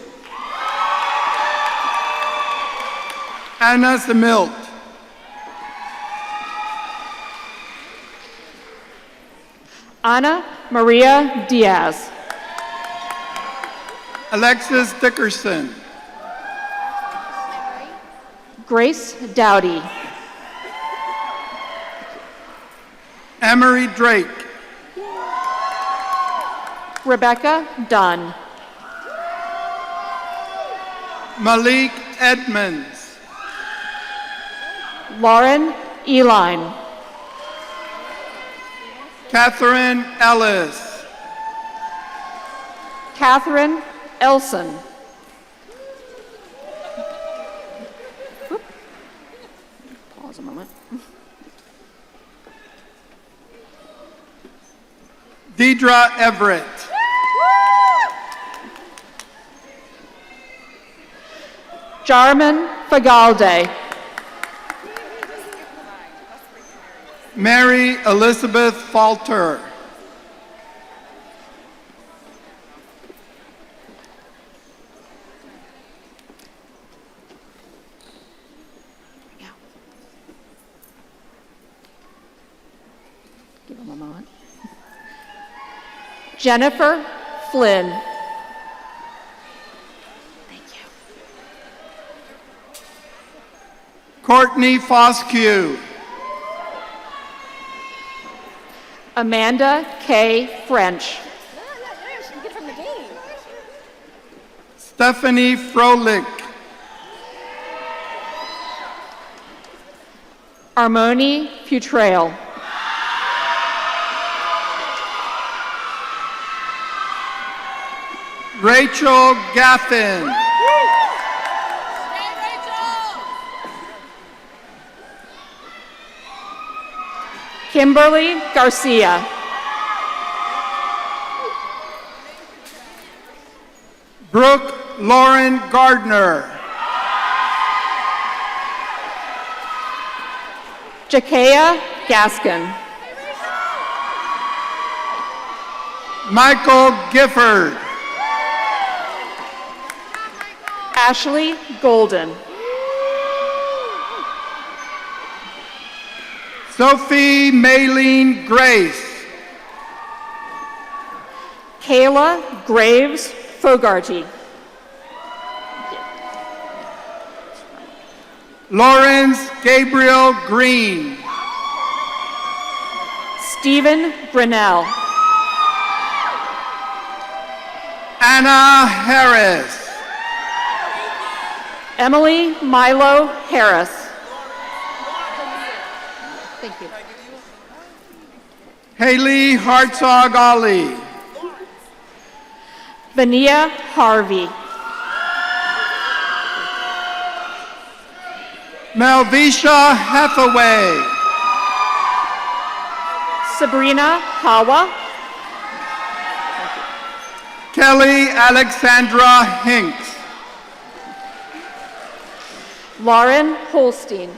Anna Semilt. Ana Maria Diaz. Alexis Dickerson. Grace Dowdy. Emery Drake. Rebecca Dunn. Malik Edmonds. Lauren Eline. Catherine Ellis. Catherine Elson. Oop. Pause a moment. Deidre Everett. Jarman Fagalde. Mary Elizabeth Falter. Give him a moment. Jennifer Flynn. Thank you. Courtney Foscue. Amanda K. French. Stephanie Froelich. Armoni Futrail. Rachel Gaffin. Kimberly Garcia. Brooke Lauren Gardner. Jakaya Gaskin. Michael Gifford. Ashley Golden. Sophie Maylene Grace. Kayla Graves Fogarty. Lawrence Gabriel Green. Stephen Grinnell. Anna Harris. Emily Milo Harris. Thank you. Haley Hartzog Ali. Vania Harvey. Melvisha Hathaway. Sabrina Hawa. Kelly Alexandra Hinks. Lauren Holstein.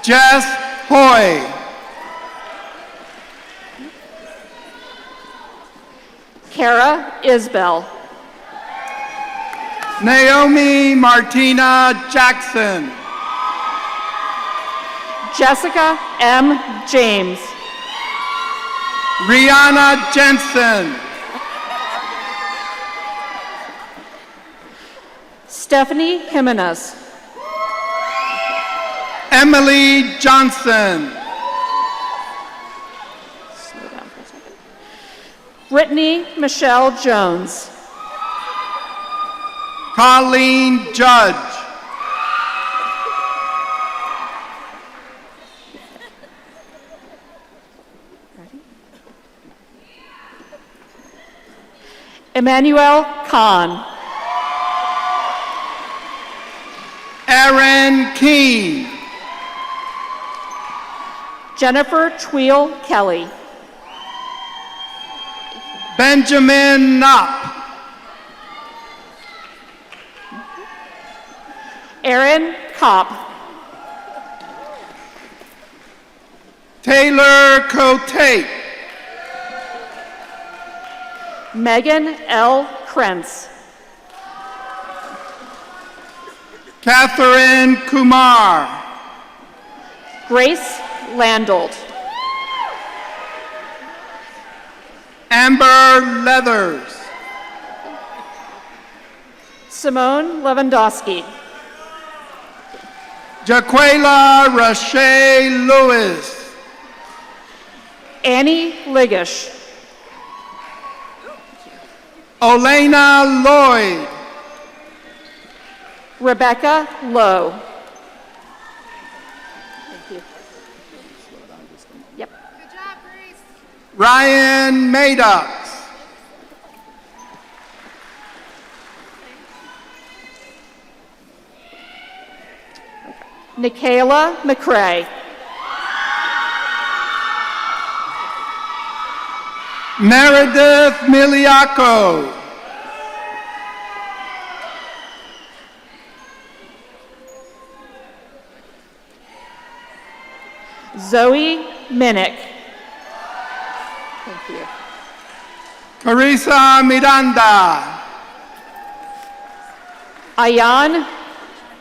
Jess Hoy. Kara Isbell. Naomi Martina Jackson. Jessica M. James. Rihanna Jensen. Stephanie Jimenez. Emily Johnson. Brittany Michelle Jones. Colleen Judge. Emmanuel Khan. Aaron Keene. Jennifer Tweel Kelly. Benjamin Knopp. Aaron Kopp. Taylor Cotate. Megan L. Krentz. Catherine Kumar. Grace Landolt. Amber Leathers. Simone Lewandowski. Jaquela Rashay Lewis. Annie Ligish. Olena Lloyd. Rebecca Lowe. Thank you. Yep. Ryan Maddox. Nikayla McCrae. Meredith Miliaco. Zoe Minnick. Thank you. Carissa Miranda. Ayan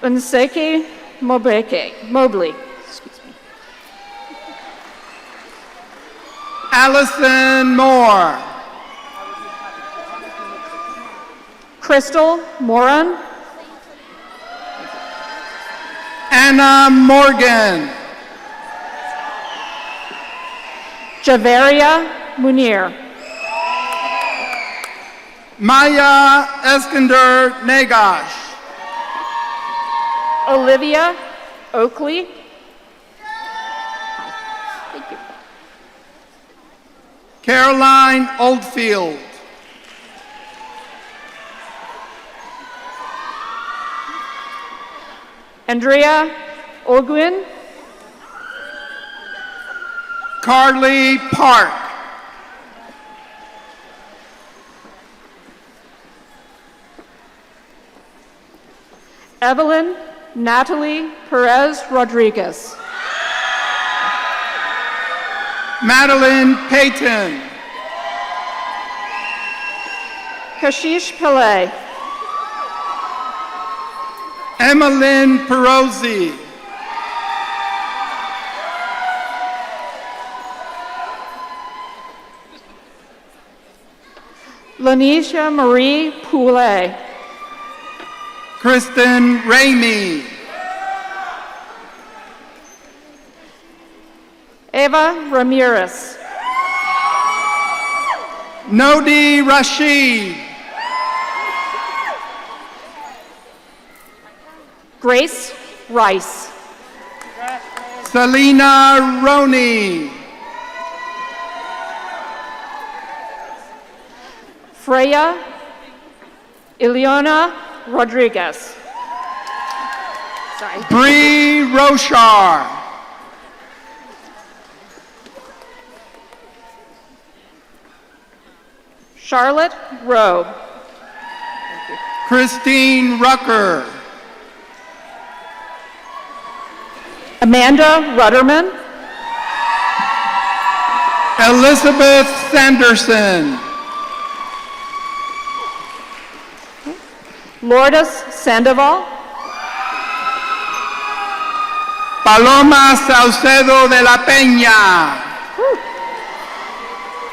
Unseke Mobley. Excuse me. Allison Moore. Crystal Moran. Anna Morgan. Javaria Munir. Maya Eskander Nagash. Olivia Oakley. Thank you. Caroline Oldfield. Andrea Ogwin. Carly Park. Evelyn Natalie Perez Rodriguez. Madeline Payton. Kashish Pillay. Emmeline Perozzi. Lanisha Marie Poulet. Kristen Ramey. Eva Ramirez. Nodi Rashid. Grace Rice. Selena Roney. Freya Ileana Rodriguez. Sorry. Bree Rochar. Charlotte Rowe. Christine Rucker. Amanda Rudderman. Elizabeth Sanderson. Lourdes Sandoval. Paloma Saucedo de la Peña.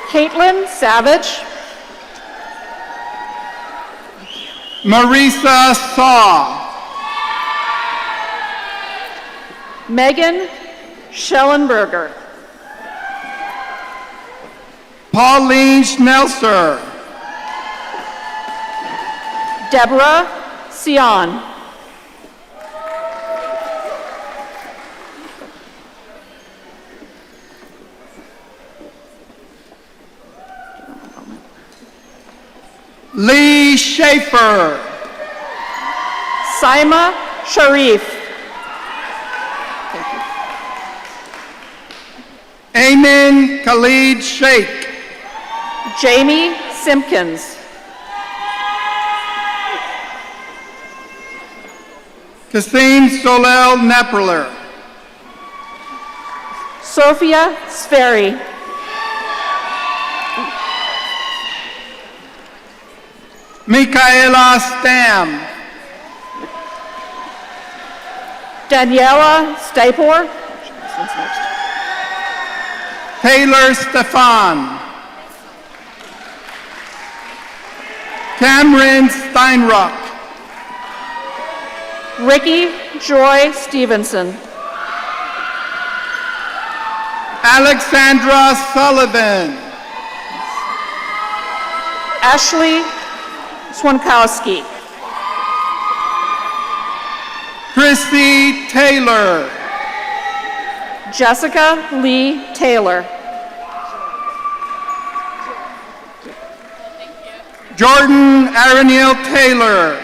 Caitlin Savage. Marisa Saw. Megan Schellenberger. Pauline Schnelser. Deborah Sion. Lee Schaefer. Saima Sharif. Amin Khalid Sheikh. Jamie Simpkins. Kasim Solel Nepperler. Sophia Sferi. Michaela Stam. Daniela Stapor. Taylor Stefan. Cameron Steinruck. Ricky Joy Stevenson. Alexandra Sullivan. Ashley Swankowski. Chrissy Taylor. Jessica Lee Taylor. Jordan Araniel Taylor.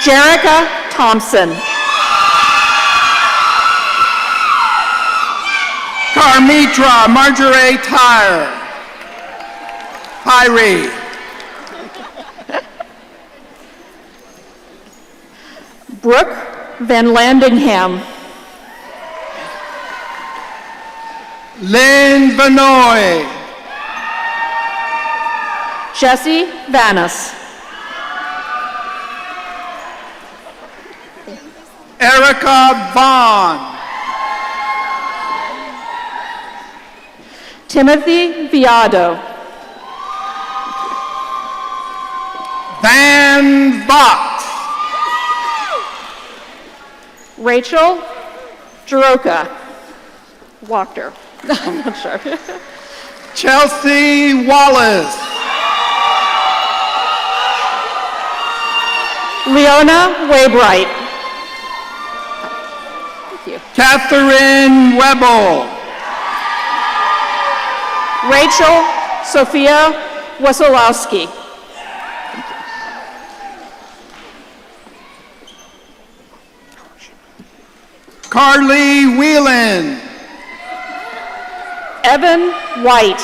Jerica Thompson. Carmitra Marjorie Tyre. Pyrie. Brooke Van Landingham. Lynn Vanoy. Jesse Vanis. Erica Vaughn. Timothy Viado. Van Vox. Rachel Jeroka. Wachter. I'm not sure. Chelsea Wallace. Leona Waybright. Thank you. Catherine Webble. Rachel Sophia Wesolowski. Carly Whelan. Evan White.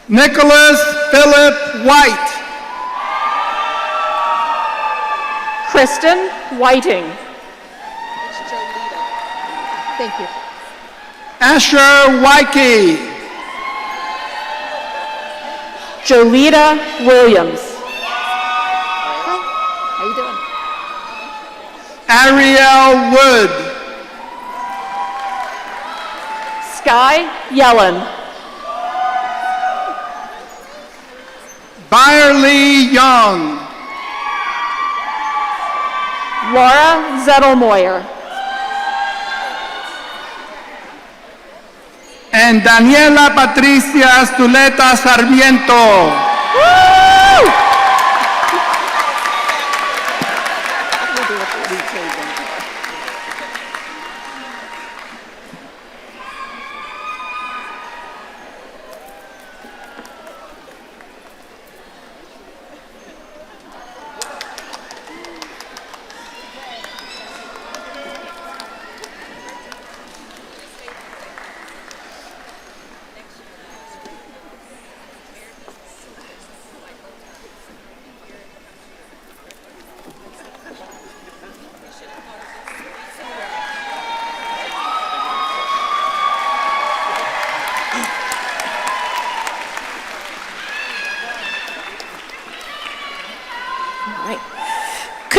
Nicholas Philip White. Kristen Whiting. Thank you. Asher Wyke. Jolita Williams. How you doing? Ariel Wood. Sky Yellen. Byerly Young. Laura Zettelmoyer. And Daniela Patricia Stuleta Sarmiento.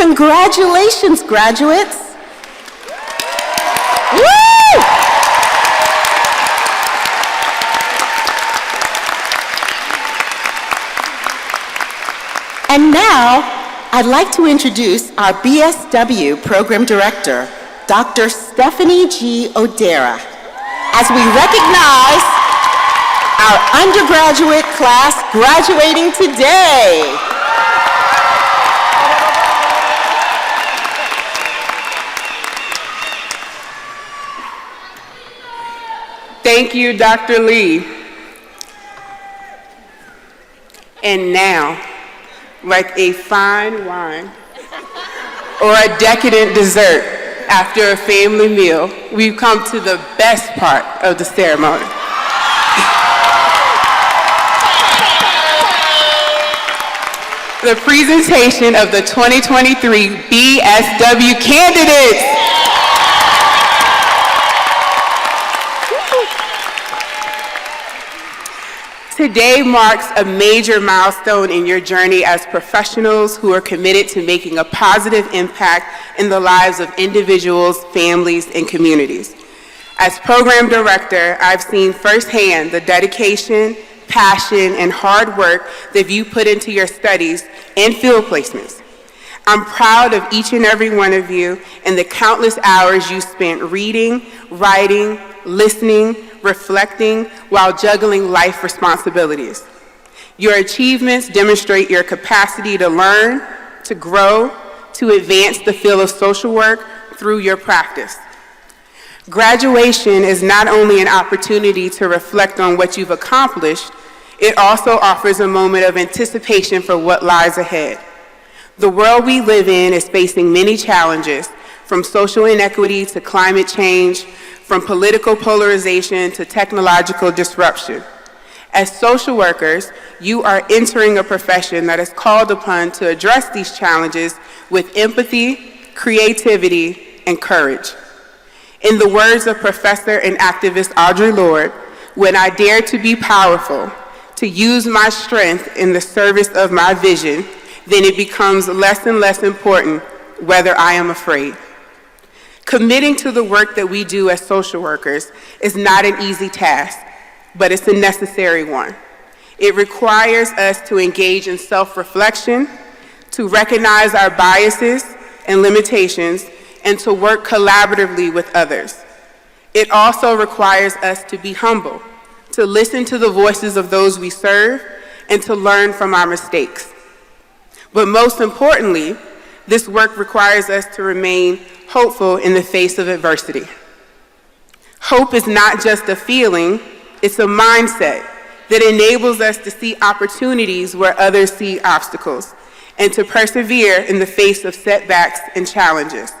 Congratulations, graduates. Woo! And now, I'd like to introduce our BSW Program Director, Dr. Stephanie G. Odera, as we recognize our undergraduate class graduating today. Thank you, Dr. Lee. And now, like a fine wine or a decadent dessert after a family meal, we've come to the best part of the ceremony. The presentation of the 2023 BSW candidates. Today marks a major milestone in your journey as professionals who are committed to making a positive impact in the lives of individuals, families, and communities. As program director, I've seen firsthand the dedication, passion, and hard work that you put into your studies and field placements. I'm proud of each and every one of you and the countless hours you spent reading, writing, listening, reflecting, while juggling life responsibilities. Your achievements demonstrate your capacity to learn, to grow, to advance the field of social work through your practice. Graduation is not only an opportunity to reflect on what you've accomplished, it also offers a moment of anticipation for what lies ahead. The world we live in is facing many challenges, from social inequity to climate change, from political polarization to technological disruption. As social workers, you are entering a profession that is called upon to address these challenges with empathy, creativity, and courage. In the words of Professor and activist Audre Lorde, "When I dare to be powerful, to use my strength in the service of my vision, then it becomes less and less important whether I am afraid." Committing to the work that we do as social workers is not an easy task, but it's a necessary one. It requires us to engage in self-reflection, to recognize our biases and limitations, and to work collaboratively with others. It also requires us to be humble, to listen to the voices of those we serve, and to learn from our mistakes. But most importantly, this work requires us to remain hopeful in the face of adversity. Hope is not just a feeling, it's a mindset that enables us to see opportunities where others see obstacles, and to persevere in the face of setbacks and challenges.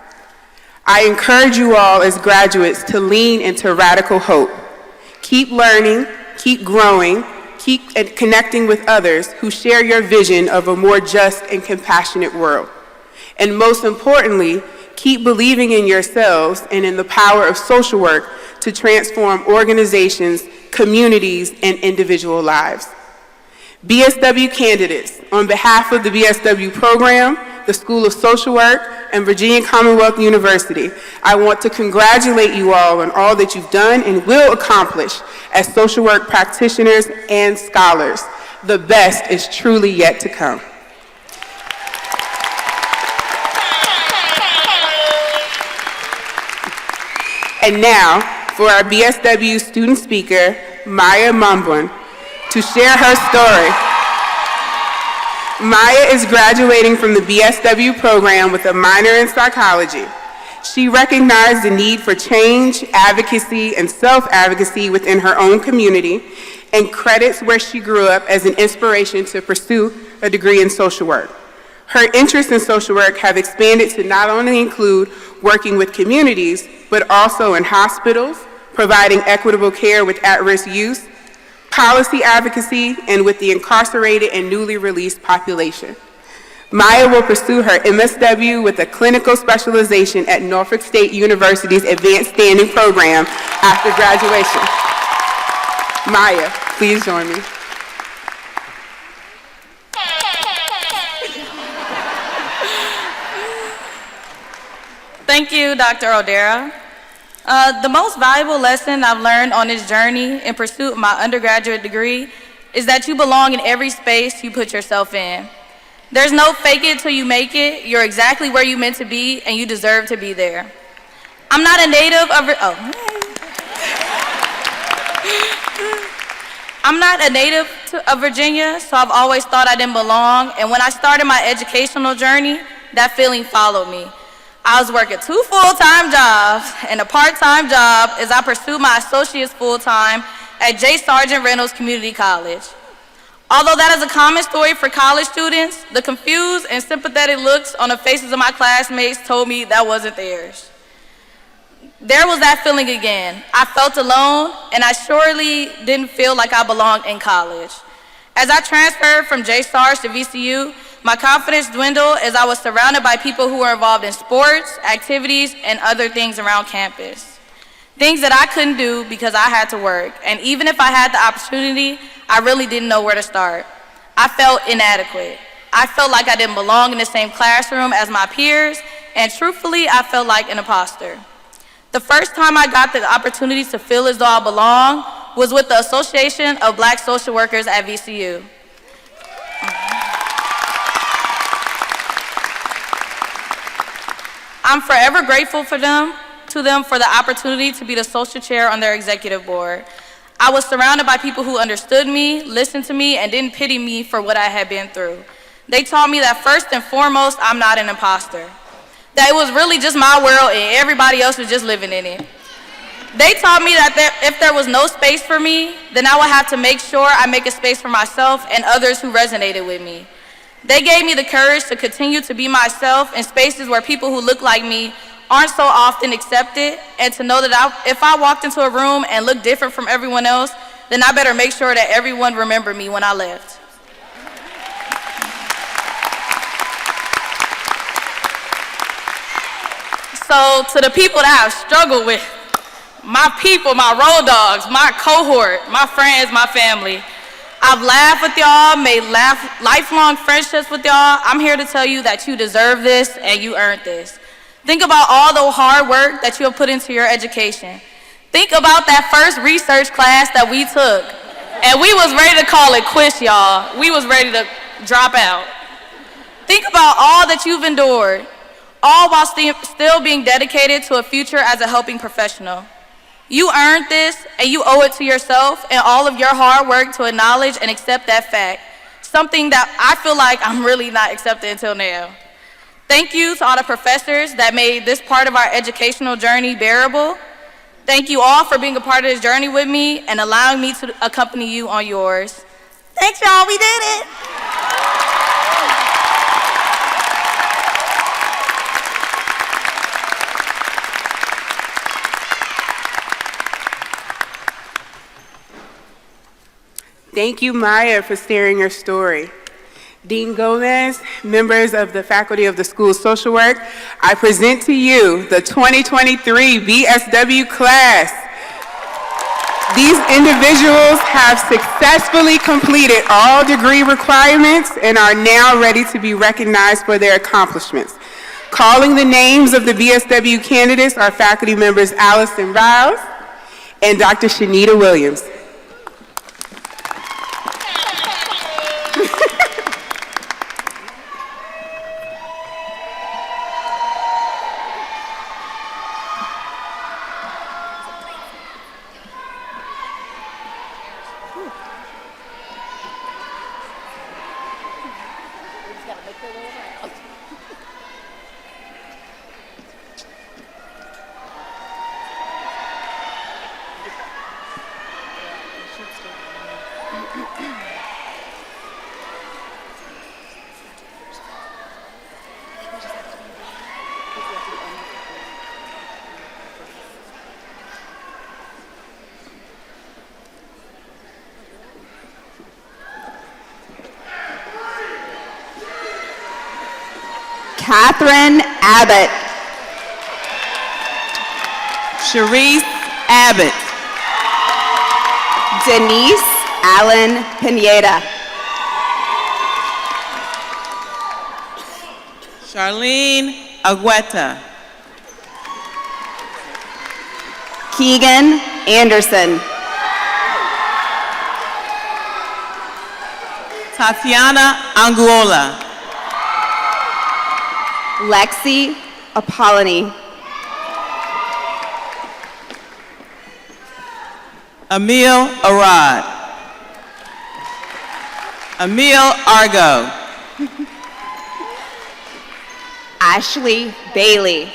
I encourage you all as graduates to lean into radical hope. Keep learning, keep growing, keep connecting with others who share your vision of a more just and compassionate world. And most importantly, keep believing in yourselves and in the power of social work to transform organizations, communities, and individual lives. BSW candidates, on behalf of the BSW program, the School of Social Work, and Virginia Commonwealth University, I want to congratulate you all on all that you've done and will accomplish as social work practitioners and scholars. The best is truly yet to come. And now, for our BSW student speaker, Maya Mambun, to share her story. Maya is graduating from the BSW program with a minor in psychology. She recognized the need for change, advocacy, and self-advocacy within her own community, and credits where she grew up as an inspiration to pursue a degree in social work. Her interests in social work have expanded to not only include working with communities, but also in hospitals, providing equitable care with at-risk youth, policy advocacy, and with the incarcerated and newly released population. Maya will pursue her MSW with a clinical specialization at Norfolk State University's Advanced Standing Program after graduation. Maya, please join me. Thank you, Dr. O'Dara. The most valuable lesson I've learned on this journey in pursuit of my undergraduate degree is that you belong in every space you put yourself in. There's no fake it till you make it. You're exactly where you're meant to be, and you deserve to be there. I'm not a native of, I'm not a native of Virginia, so I've always thought I didn't belong, and when I started my educational journey, that feeling followed me. I was working 2 full-time jobs and a part-time job as I pursued my associate's full-time at J. Sargent Reynolds Community College. Although that is a common story for college students, the confused and sympathetic looks on the faces of my classmates told me that wasn't theirs. There was that feeling again. I felt alone, and I surely didn't feel like I belonged in college. As I transferred from J. Sarge to VCU, my confidence dwindled as I was surrounded by people who were involved in sports, activities, and other things around campus. Things that I couldn't do because I had to work, and even if I had the opportunity, I really didn't know where to start. I felt inadequate. I felt like I didn't belong in the same classroom as my peers, and truthfully, I felt like an imposter. The first time I got the opportunity to feel as though I belong was with the Association of Black Social Workers at VCU. I'm forever grateful to them for the opportunity to be the social chair on their executive board. I was surrounded by people who understood me, listened to me, and didn't pity me for what I had been through. They taught me that first and foremost, I'm not an imposter. That it was really just my world and everybody else was just living in it. They taught me that if there was no space for me, then I would have to make sure I make a space for myself and others who resonated with me. They gave me the courage to continue to be myself in spaces where people who look like me aren't so often accepted, and to know that if I walked into a room and looked different from everyone else, then I better make sure that everyone remembered me when I left. So to the people that I've struggled with, my people, my road dogs, my cohort, my friends, my family, I've laughed with y'all, made lifelong friendships with y'all. I'm here to tell you that you deserve this and you earned this. Think about all the hard work that you have put into your education. Think about that first research class that we took, and we was ready to call it quits, y'all. We was ready to drop out. Think about all that you've endured, all while still being dedicated to a future as a helping professional. You earned this, and you owe it to yourself and all of your hard work to acknowledge and accept that fact, something that I feel like I'm really not accepting until now. Thank you to all the professors that made this part of our educational journey bearable. Thank you all for being a part of this journey with me and allowing me to accompany you on yours. Thanks, y'all, we did it. Thank you, Maya, for sharing your story. Dean Gomez, members of the Faculty of the School of Social Work, I present to you the 2023 BSW class. These individuals have successfully completed all degree requirements and are now ready to be recognized for their accomplishments. Calling the names of the BSW candidates are faculty members Allison Riles and Dr. Shanita Williams. Catherine Abbott. Sharice Abbott. Denise Allen Pineda. Charlene Agüeta. Keegan Anderson. Tatiana Anguola. Lexi Apollony. Emil Arad. Emil Argo. Ashley Bailey.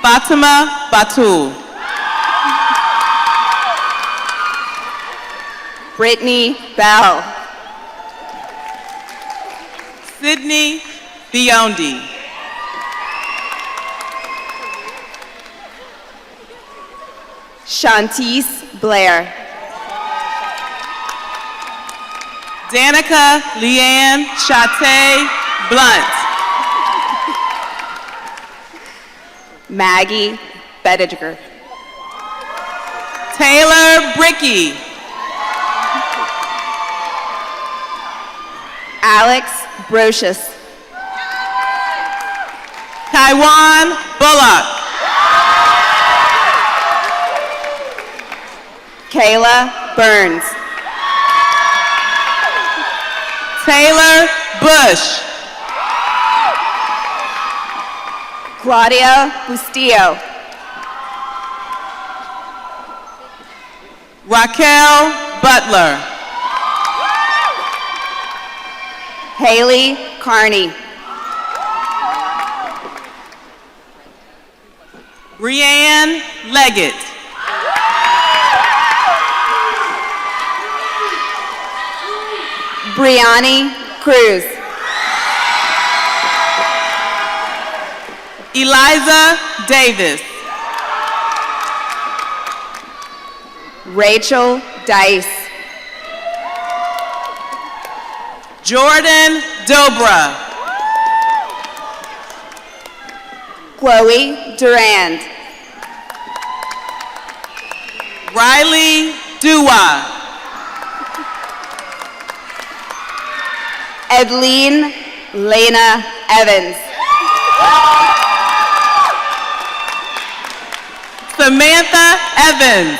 Fatima Batul. Brittany Bell. Sydney Biondi. Shantice Blair. Danica Leanne Chate Blunt. Maggie Bettiger. Taylor Bricky. Alex Brocious. Taiwan Bullock. Kayla Burns. Taylor Bush. Claudia Bustillo. Raquel Butler. Haley Carney. Rianne Leggett. Brianni Cruz. Eliza Davis. Rachel Dice. Jordan Dobra. Chloe Durand. Riley Dua. Edleen Lena Evans. Samantha Evans.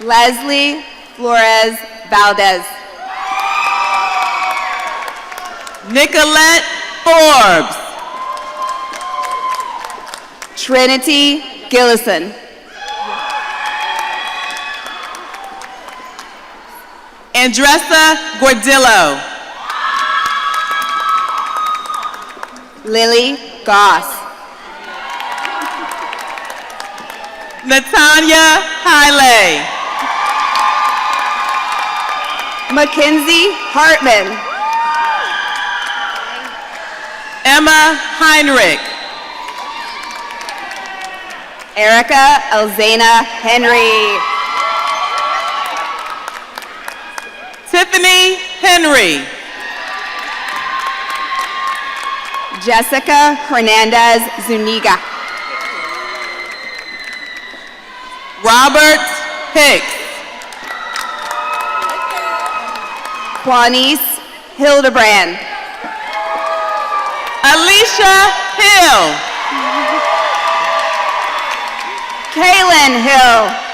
Leslie Flores Valdez. Nicolette Forbes. Trinity Gillison. Andressa Gordillo. Lily Goss. Natanya Haile. Mackenzie Hartman. Emma Heinrich. Erica Elzana Henry. Tiffany Henry. Jessica Hernandez Zuniga. Robert Hicks. Juanice Hildebrand. Alicia Hill. Kaylin Hill.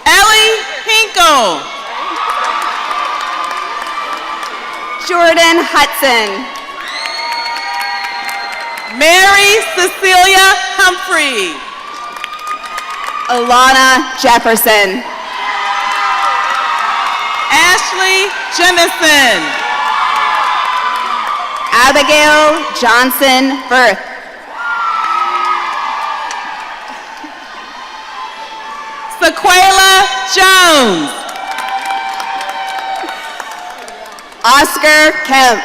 Ellie Hinkle. Jordan Hudson. Mary Cecilia Humphrey. Alana Jefferson. Ashley Jennison. Abigail Johnson Firth. Sequela Jones. Oscar Kemp.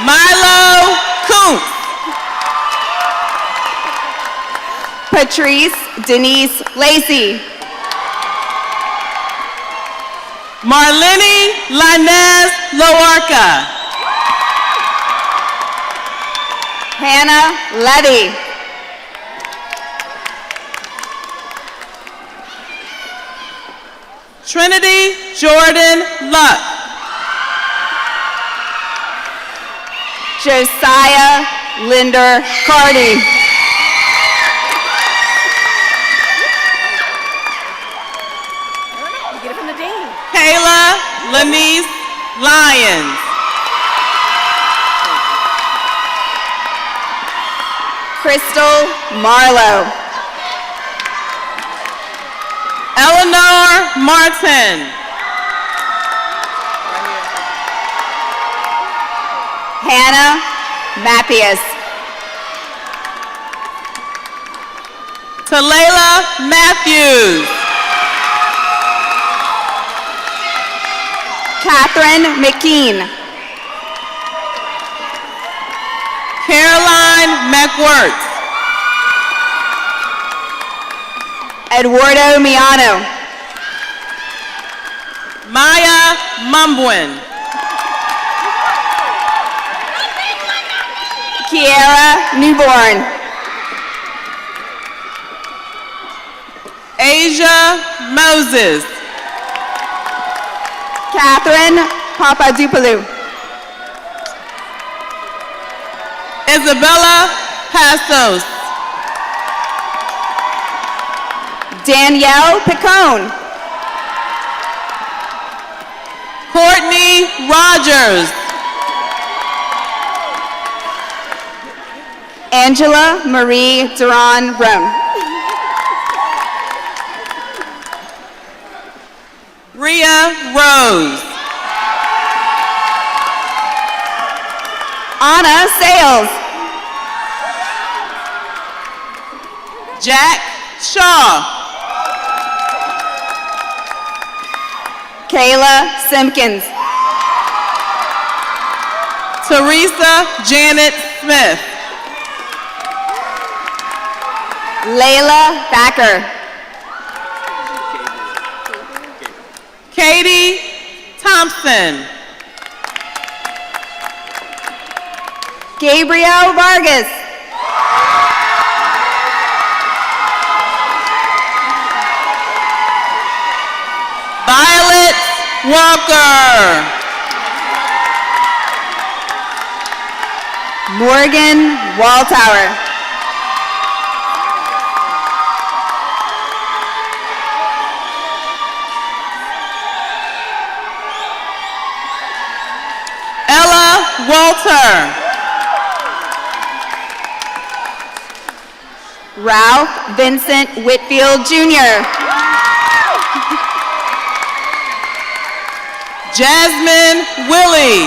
Milo Kuntz. Patrice Denise Lacey. Marlene Linez Loarca. Hannah Levy. Trinity Jordan Luck. Josiah Linder Cardi. Kayla Lanice Lyons. Crystal Marlowe. Eleanor Martin. Hannah Mathias. Talayla Matthews. Catherine McKean. Caroline McWhirts. Eduardo Miano. Maya Mumbwin. Kiara Newborn. Asia Moses. Catherine Papadopoulou. Isabella Passos. Danielle Picone. Courtney Rogers. Angela Marie Duran Roan. Rhea Rose. Anna Sales. Jack Shaw. Kayla Simpkins. Teresa Janet Smith. Layla Thacker. Katie Thompson. Gabriel Vargas. Violet Walker. Morgan Walltower. Ella Walter. Ralph Vincent Whitfield Jr. Jasmine Willie.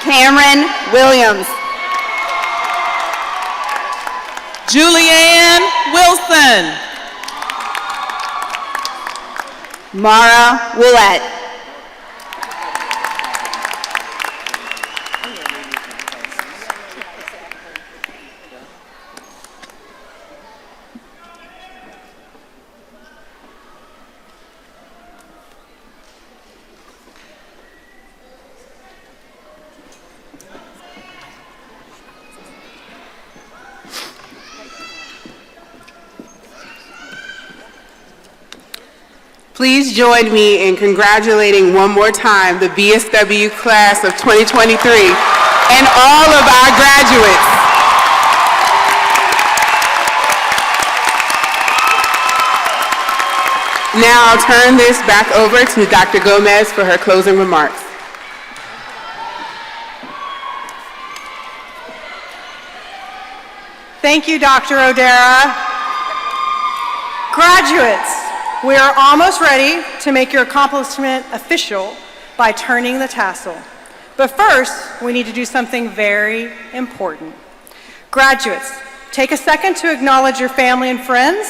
Cameron Williams. Julianne Wilson. Mara Willett. Please join me in congratulating one more time the BSW class of 2023 and all of our graduates. Now I'll turn this back over to Dr. Gomez for her closing remarks. Thank you, Dr. O'Dara. Graduates, we are almost ready to make your accomplishment official by turning the tassel. But first, we need to do something very important. Graduates, take a second to acknowledge your family and friends,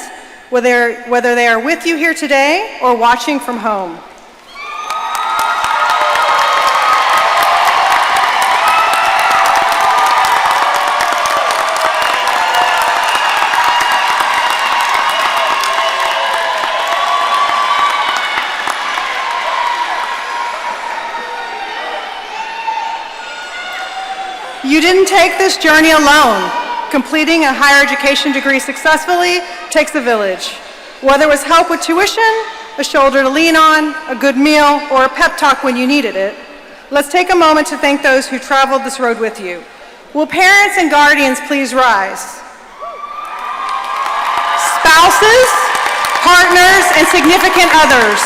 whether they are with you here today or watching from home. You didn't take this journey alone. Completing a higher education degree successfully takes a village. Whether it was help with tuition, a shoulder to lean on, a good meal, or a pep talk when you needed it, let's take a moment to thank those who traveled this road with you. Will parents and guardians please rise? Spouses, partners, and significant others.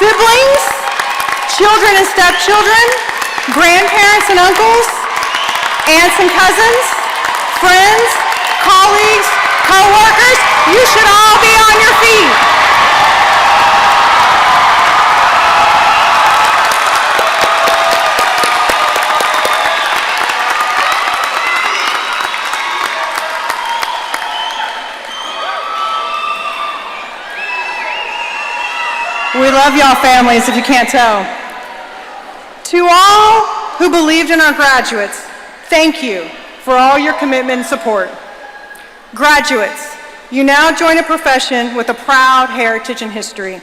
Siblings, children and stepchildren, grandparents and uncles, aunts and cousins, friends, colleagues, co-workers, you should all be on your feet. We love y'all families, if you can't tell. To all who believed in our graduates, thank you for all your commitment and support. Graduates, you now join a profession with a proud heritage and history.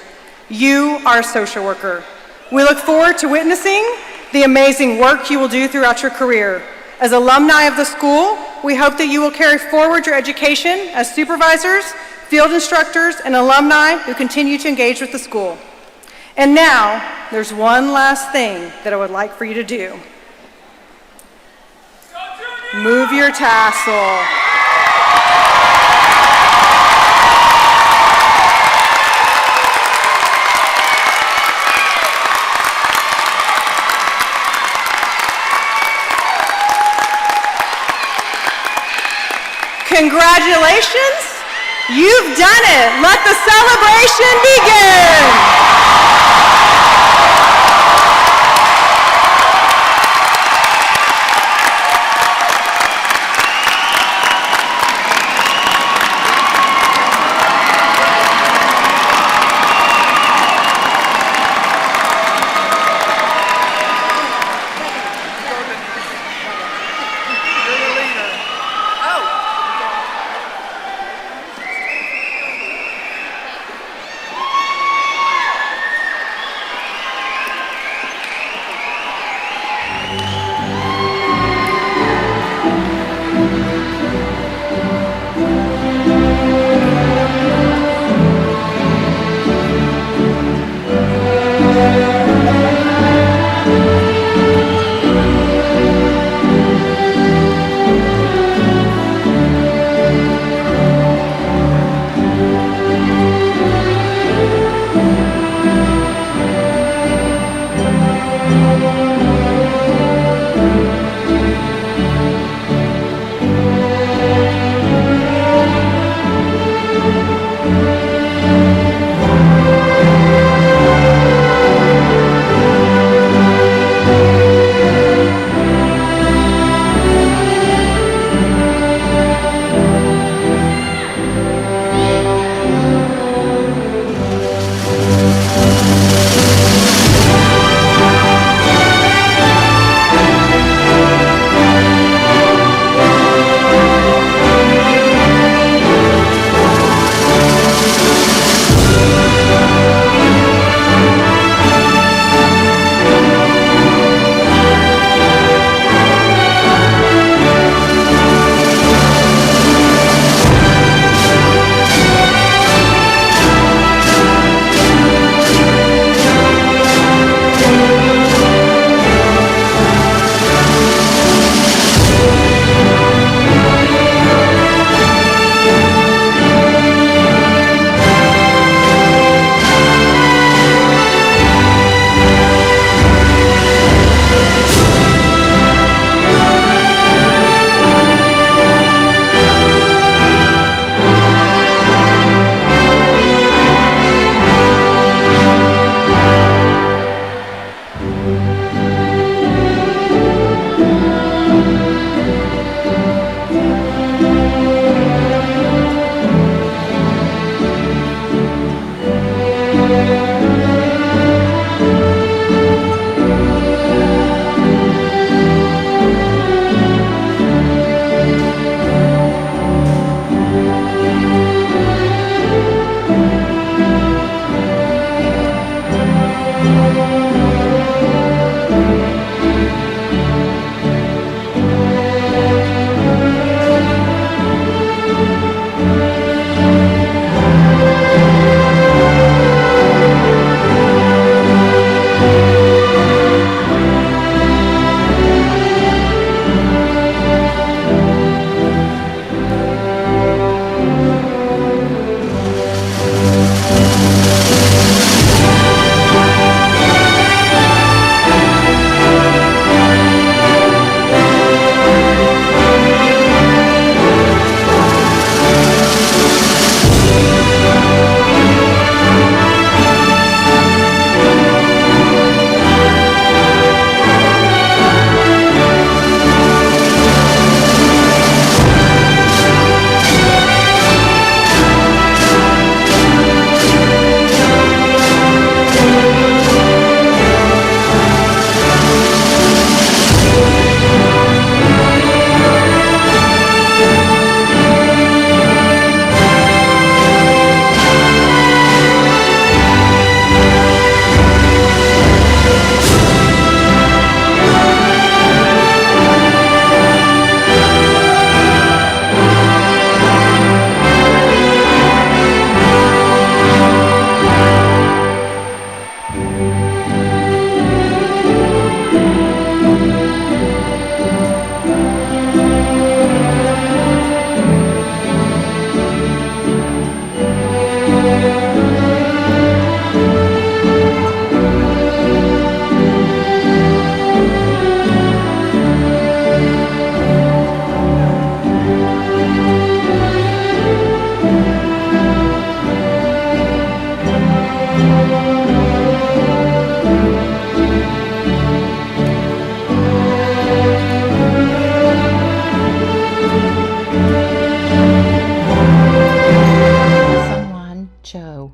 You are a social worker. We look forward to witnessing the amazing work you will do throughout your career. As alumni of the school, we hope that you will carry forward your education as supervisors, field instructors, and alumni who continue to engage with the school. And now, there's one last thing that I would like for you to do. Move your tassel. Congratulations, you've done it. Let the celebration begin. Cho,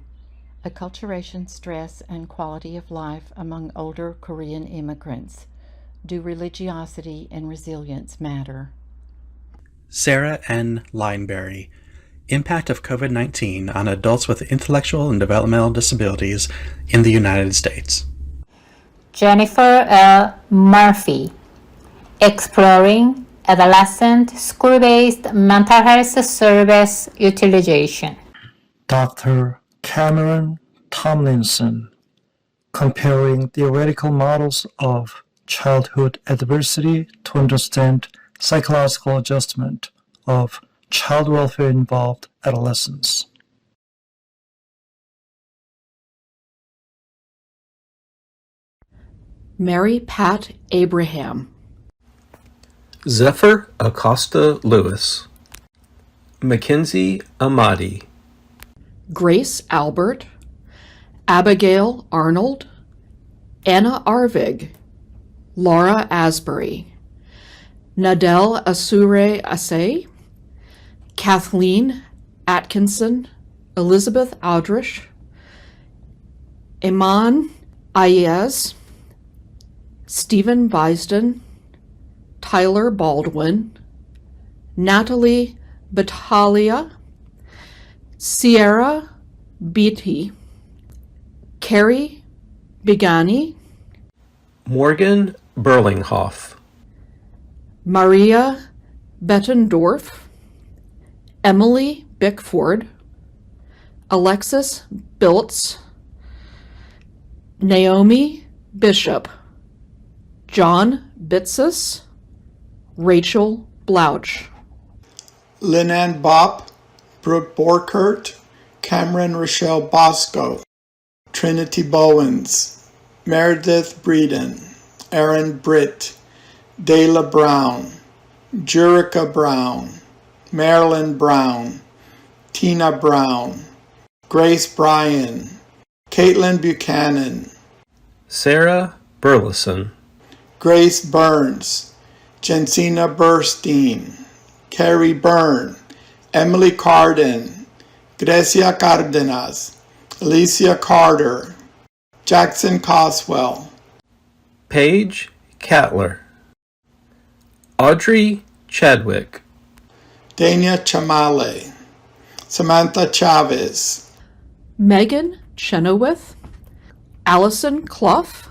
Acculturation, Stress, and Quality of Life Among Older Korean Immigrants. Do Religiosity and Resilience Matter? Sarah N. Lineberry, Impact of COVID-19 on Adults with Intellectual and Developmental Disabilities in the United States. Jennifer L. Murphy, Exploring Adolescent School-Based Mental Health Service Utilization. Dr. Cameron Tomlinson, Comparing Theoretical Models of Childhood Adversity to Understand Psychological Adjustment of Child Welfare-Involved Adolescents. Mary Pat Abraham, Zephyr Acosta Lewis, Mackenzie Amati, Grace Albert, Abigail Arnold, Anna Arvig, Laura Asbury, Nadel Asure Asay, Kathleen Atkinson, Elizabeth Aldrich, Iman Ayez, Stephen Visden, Tyler Baldwin, Natalie Battaglia, Sierra Beatty, Carrie Bigani, Morgan Berlinghoff, Maria Bettendorf, Emily Bickford, Alexis Biltz, Naomi Bishop, John Bitsis, Rachel Blouch. Lynn Bopp, Brooke Borkert, Cameron Rochelle Bosco, Trinity Bowens, Meredith Breeden, Aaron Britt, Dayla Brown, Jurica Brown, Marilyn Brown, Tina Brown, Grace Bryan, Caitlin Buchanan, Sarah Burleson, Grace Burns, Jensina Burstein, Carrie Byrne, Emily Carden, Grecia Cardenas, Alicia Carter, Jackson Coswell, Paige Cattler, Audrey Chadwick, Dania Chamale, Samantha Chavez, Megan Chenoweth, Allison Clough,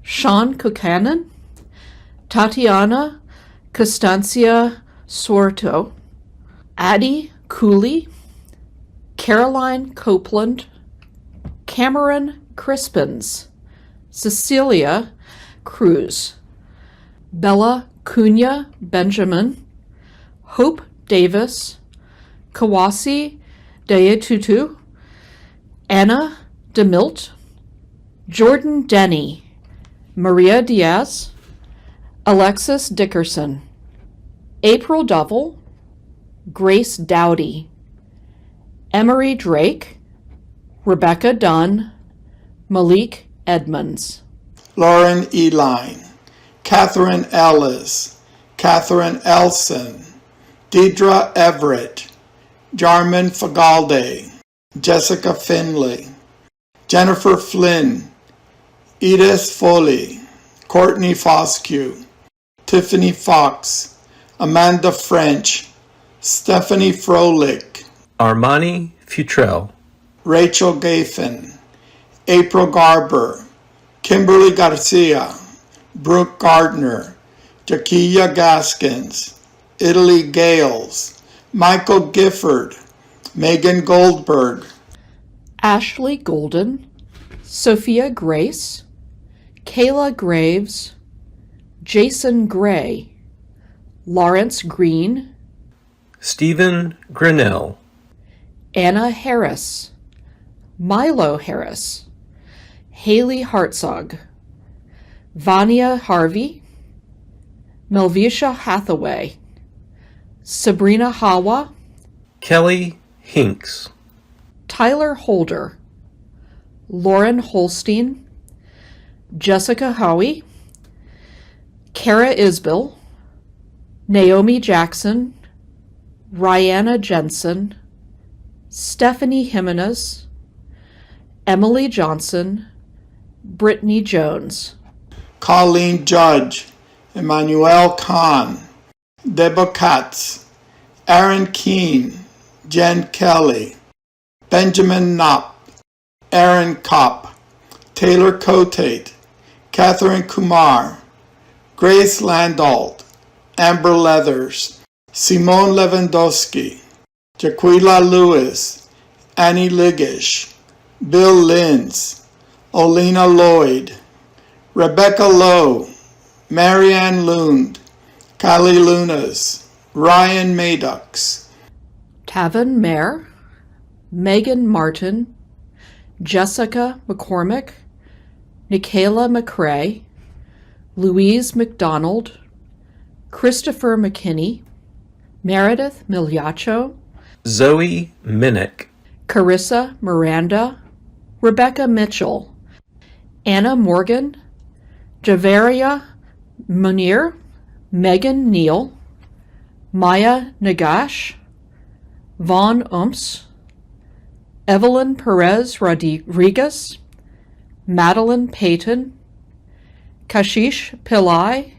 Sean Cucanan, Tatiana Costancia Sorto, Addie Cooley, Caroline Copeland, Cameron Crispins, Cecilia Cruz, Bella Cunha Benjamin, Hope Davis, Kawasi Dayetutu, Anna DeMilt, Jordan Denny, Maria Diaz, Alexis Dickerson, April Dovell, Grace Dowdy, Emery Drake, Rebecca Dunn, Malik Edmonds, Lauren Eline, Catherine Ellis, Catherine Elson, Deidre Everett, Jarman Fagalde, Jessica Finley, Jennifer Flynn, Edith Foley, Courtney Foscue, Tiffany Fox, Amanda French, Stephanie Froelich, Armani Futrell, Rachel Gafen, April Garber, Kimberly Garcia, Brooke Gardner, Jaquia Gaskins, Italy Gales, Michael Gifford, Megan Goldberg, Ashley Golden, Sophia Grace, Kayla Graves, Jason Gray, Lawrence Green, Stephen Grinnell, Anna Harris, Milo Harris, Haley Hartzog, Vania Harvey, Melvisha Hathaway, Sabrina Hawa, Kelly Hinks, Tyler Holder, Lauren Holstein, Jessica Howie, Kara Isbell, Naomi Jackson, Rihanna Jensen, Stephanie Jimenez, Emily Johnson, Brittany Jones, Colleen Judge, Emmanuel Khan, Deborah Katz, Aaron Keene, Jen Kelly, Benjamin Knopp, Aaron Kopp, Taylor Cotate, Catherine Kumar, Grace Landalt, Amber Leathers, Simone Lewandowski, Jaquila Lewis, Annie Ligish, Bill Linz, Olena Lloyd, Rebecca Lowe, Marianne Lund, Kylie Lunas, Ryan Madux, Tavin Mayer, Megan Martin, Jessica McCormick, Nikayla McCrae, Louise McDonald, Christopher McKinney, Meredith Miliacho, Zoe Minnick, Carissa Miranda, Rebecca Mitchell, Anna Morgan, Javaria Munir, Megan Neal, Maya Nagash, Vaughn Umps, Evelyn Perez Rodriguez, Madeline Payton, Kashish Pillai,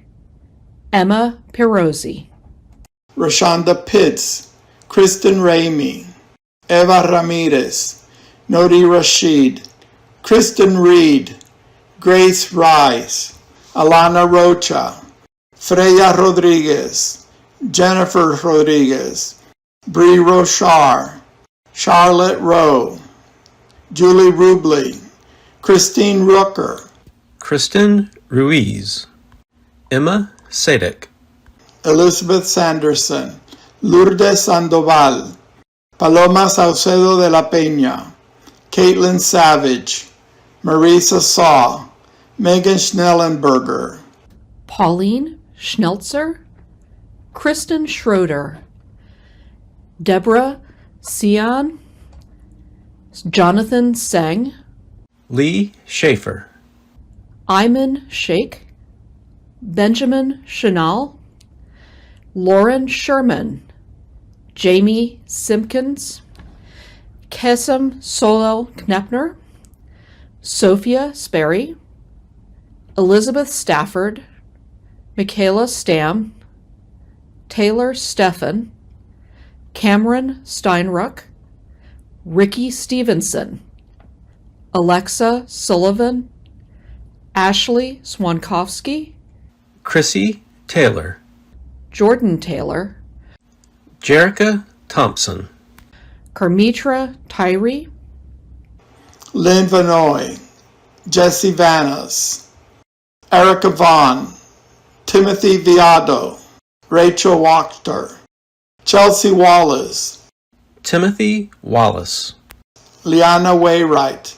Emma Pirozzi, Rashonda Pitts, Kristen Ramey, Eva Ramirez, Nodi Rashid, Kristen Reed, Grace Rice, Alana Rocha, Freya Rodriguez, Jennifer Rodriguez, Bree Rochar, Charlotte Rowe, Julie Rubley, Christine Rooker, Kristen Ruiz, Emma Sadek, Elizabeth Sanderson, Lourdes Sandoval, Paloma Saucedo de la Peña, Caitlin Savage, Marisa Saw, Megan Schnellenberger, Pauline Schnelzer, Kristen Schroeder, Deborah Sion, Jonathan Seng, Lee Schaefer, Ayman Sheikh, Benjamin Chenal, Lauren Sherman, Jamie Simpkins, Kesem Solel Knepner, Sophia Sperry, Elizabeth Stafford, Michaela Stam, Taylor Steffen, Cameron Steinruck, Ricky Stevenson, Alexa Sullivan, Ashley Swankowski, Chrissy Taylor, Jordan Taylor, Jerica Thompson, Carmitra Tyree, Lynn Vanoy, Jesse Vanas, Erica Vaughn, Timothy Viado, Rachel Wachter, Chelsea Wallace, Timothy Wallace, Liana Waywright,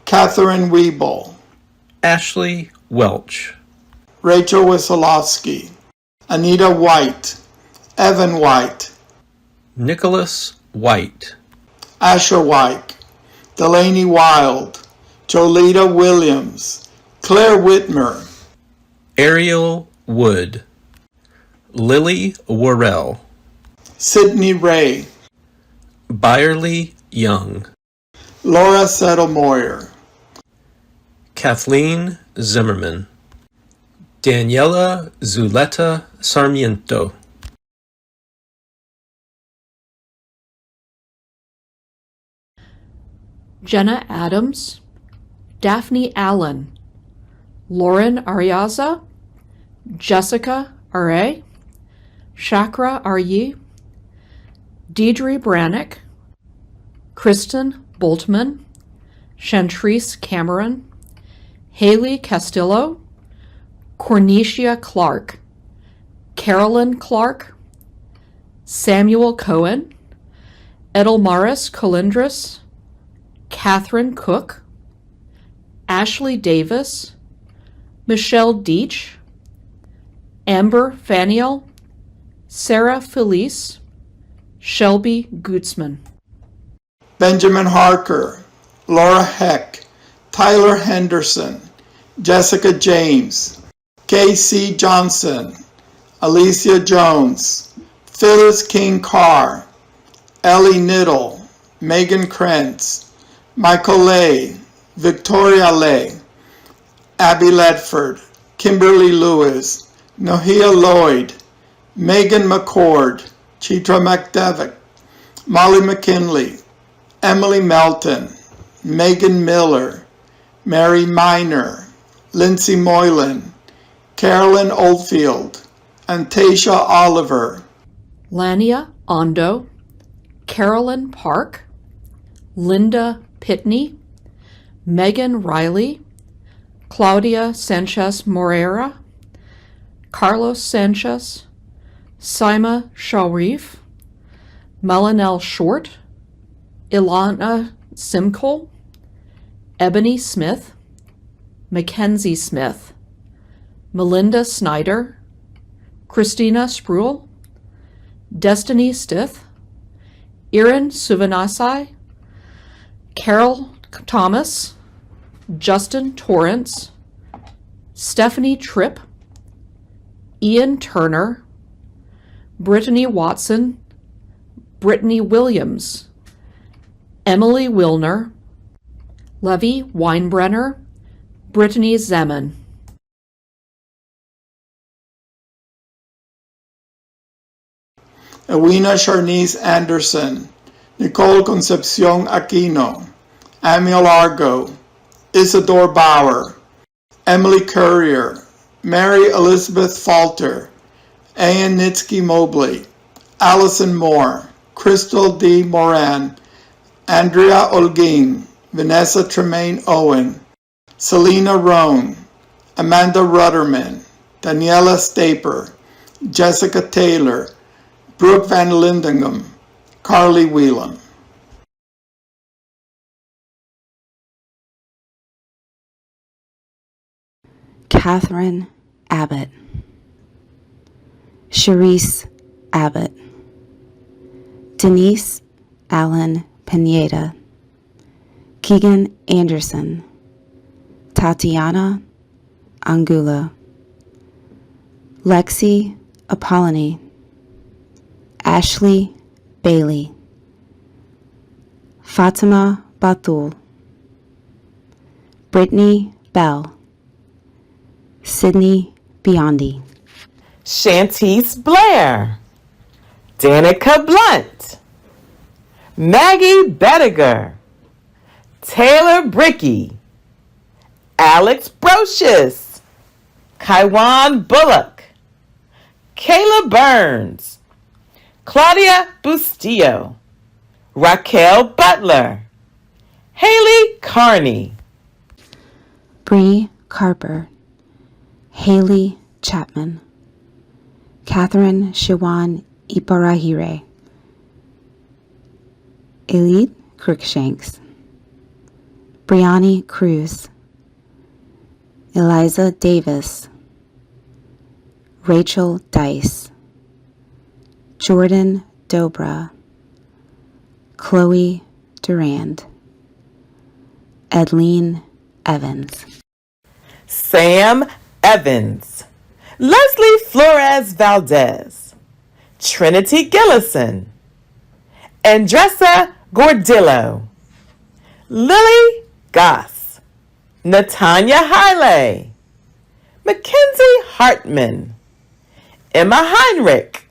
Catherine Weeble, Ashley Welch, Rachel Wissolowski, Anita White, Evan White, Nicholas White, Asher White, Delaney Wild, Jolita Williams, Claire Whitmer, Ariel Wood, Lily Worrell, Sydney Ray, Byerly Young, Laura Settlemoyer, Kathleen Zimmerman, Daniela Zuleta Sarmiento, Jenna Adams, Daphne Allen, Lauren Ariaza, Jessica R.A., Shakra R.Y., Deidre Brannick, Kristen Boltman, Chantrice Cameron, Haley Castillo, Cornetia Clark, Carolyn Clark, Samuel Cohen, Edelmaris Colindres, Catherine Cook, Ashley Davis, Michelle Deach, Amber Faniel, Sarah Felice, Shelby Gutzman. Benjamin Harker, Laura Heck, Tyler Henderson, Jessica James, K.C. Johnson, Alicia Jones, Phyllis King Carr, Ellie Niddle, Megan Krentz, Michael Lay, Victoria Lay, Abby Ledford, Kimberly Lewis, Nohia Lloyd, Megan McCord, Chitra McDevitt, Molly McKinley, Emily Melton, Megan Miller, Mary Miner, Lindsay Moylan, Carolyn Oldfield, and Tasha Oliver. Lania Ondo, Carolyn Park, Linda Pitney, Megan Riley, Claudia Sanchez Moreira, Carlos Sanchez, Saima Sharif, Melanelle Short, Ilana Simcol, Ebony Smith, Mackenzie Smith, Melinda Snyder, Christina Spruill, Destiny Stith, Erin Suvanasai, Carol Thomas, Justin Torrance, Stephanie Tripp, Ian Turner, Brittany Watson, Brittany Williams, Emily Wilner, Levy Weinbrenner, Brittany Zeman. Edwina Charnice Anderson, Nicole Concepcion Aquino, Amiel Argo, Isidore Bauer, Emily Courier, Mary Elizabeth Falter, Ann Nitsky Mobley, Allison Moore, Crystal D. Moran, Andrea Olguin, Vanessa Tremaine Owen, Selena Roan, Amanda Rudderman, Daniela Staper, Jessica Taylor, Brooke Van Lindingham, Carly Whelan. Catherine Abbott, Sharice Abbott, Denise Allen Pineda, Keegan Anderson, Tatiana Angulo, Lexi Apollony, Ashley Bailey, Fatima Batul, Brittany Bell, Sydney Biondi, Shantice Blair, Danica Blunt, Maggie Bettiger, Taylor Bricky, Alex Brocious, Kaiwan Bullock, Kayla Burns, Claudia Bustillo, Raquel Butler, Haley Carney, Bree Carper, Haley Chapman, Catherine Shiwan Iparahire, Elite Crookshanks, Brianni Cruz, Eliza Davis, Rachel Dice, Jordan Dobra, Chloe Durand, Edleen Evans, Sam Evans, Leslie Flores Valdez, Trinity Gillison, Andressa Gordillo, Lily Goss, Natanya Haile, Mackenzie Hartman, Emma Heinrich,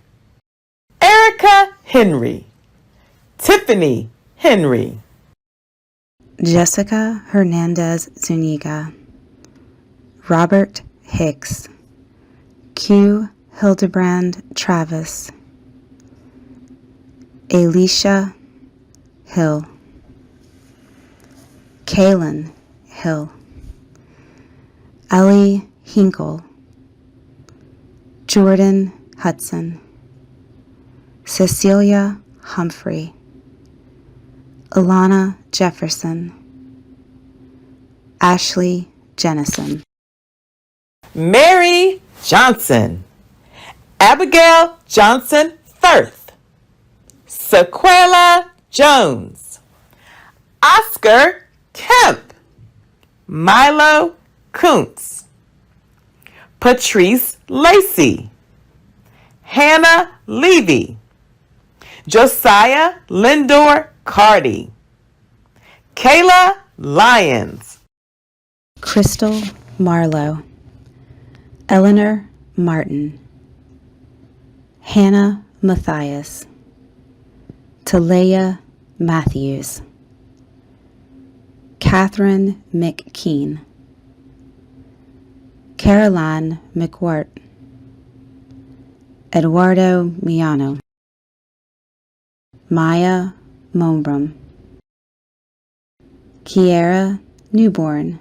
Erica Henry, Tiffany Henry, Jessica Hernandez Zuniga, Robert Hicks, Q Hildebrand Travis, Alicia Hill, Kaylin Hill, Ellie Hinkle, Jordan Hudson, Cecilia Humphrey, Ilana Jefferson, Ashley Jennison. Mary Johnson, Abigail Johnson Firth, Sequela Jones, Oscar Kemp, Milo Kuntz, Patrice Lacey, Hannah Levy, Josiah Lindor Cardi, Kayla Lyons, Crystal Marlowe, Eleanor Martin, Hannah Matthias, Talaya Matthews, Catherine McKean, Caroline McWhort, Eduardo Miano, Maya Mombrum, Kiera Newborn,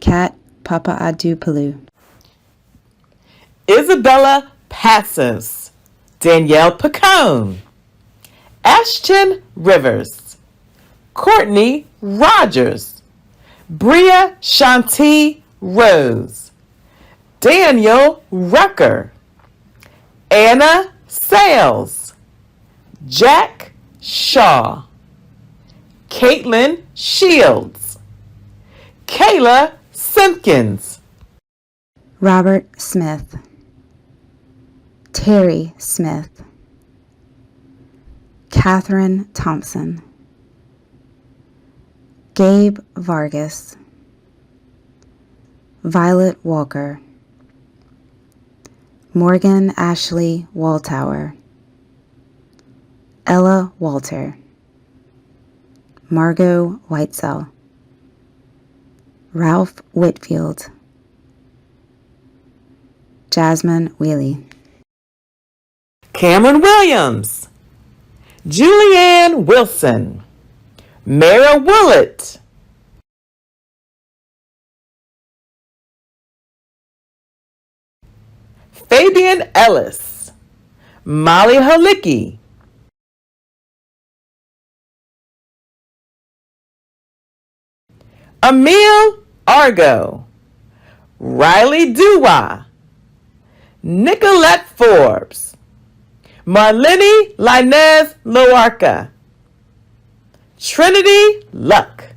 Kat Papaadupaloo, Isabella Passos, Danielle Pacone, Ashton Rivers, Courtney Rogers, Bria Shanti Rose, Daniel Rucker, Anna Sales, Jack Shaw, Caitlin Shields, Kayla Simpkins, Robert Smith, Terry Smith, Catherine Thompson, Gabe Vargas, Violet Walker, Morgan Ashley Waltower, Ella Walter, Margot Whitesell, Ralph Whitfield, Jasmine Wheely, Cameron Williams, Julianne Wilson, Mara Willett, Fabian Ellis, Molly Halicki, Emil Argo, Riley Duwa, Nicolette Forbes, Marlene Linez Loarca, Trinity Luck,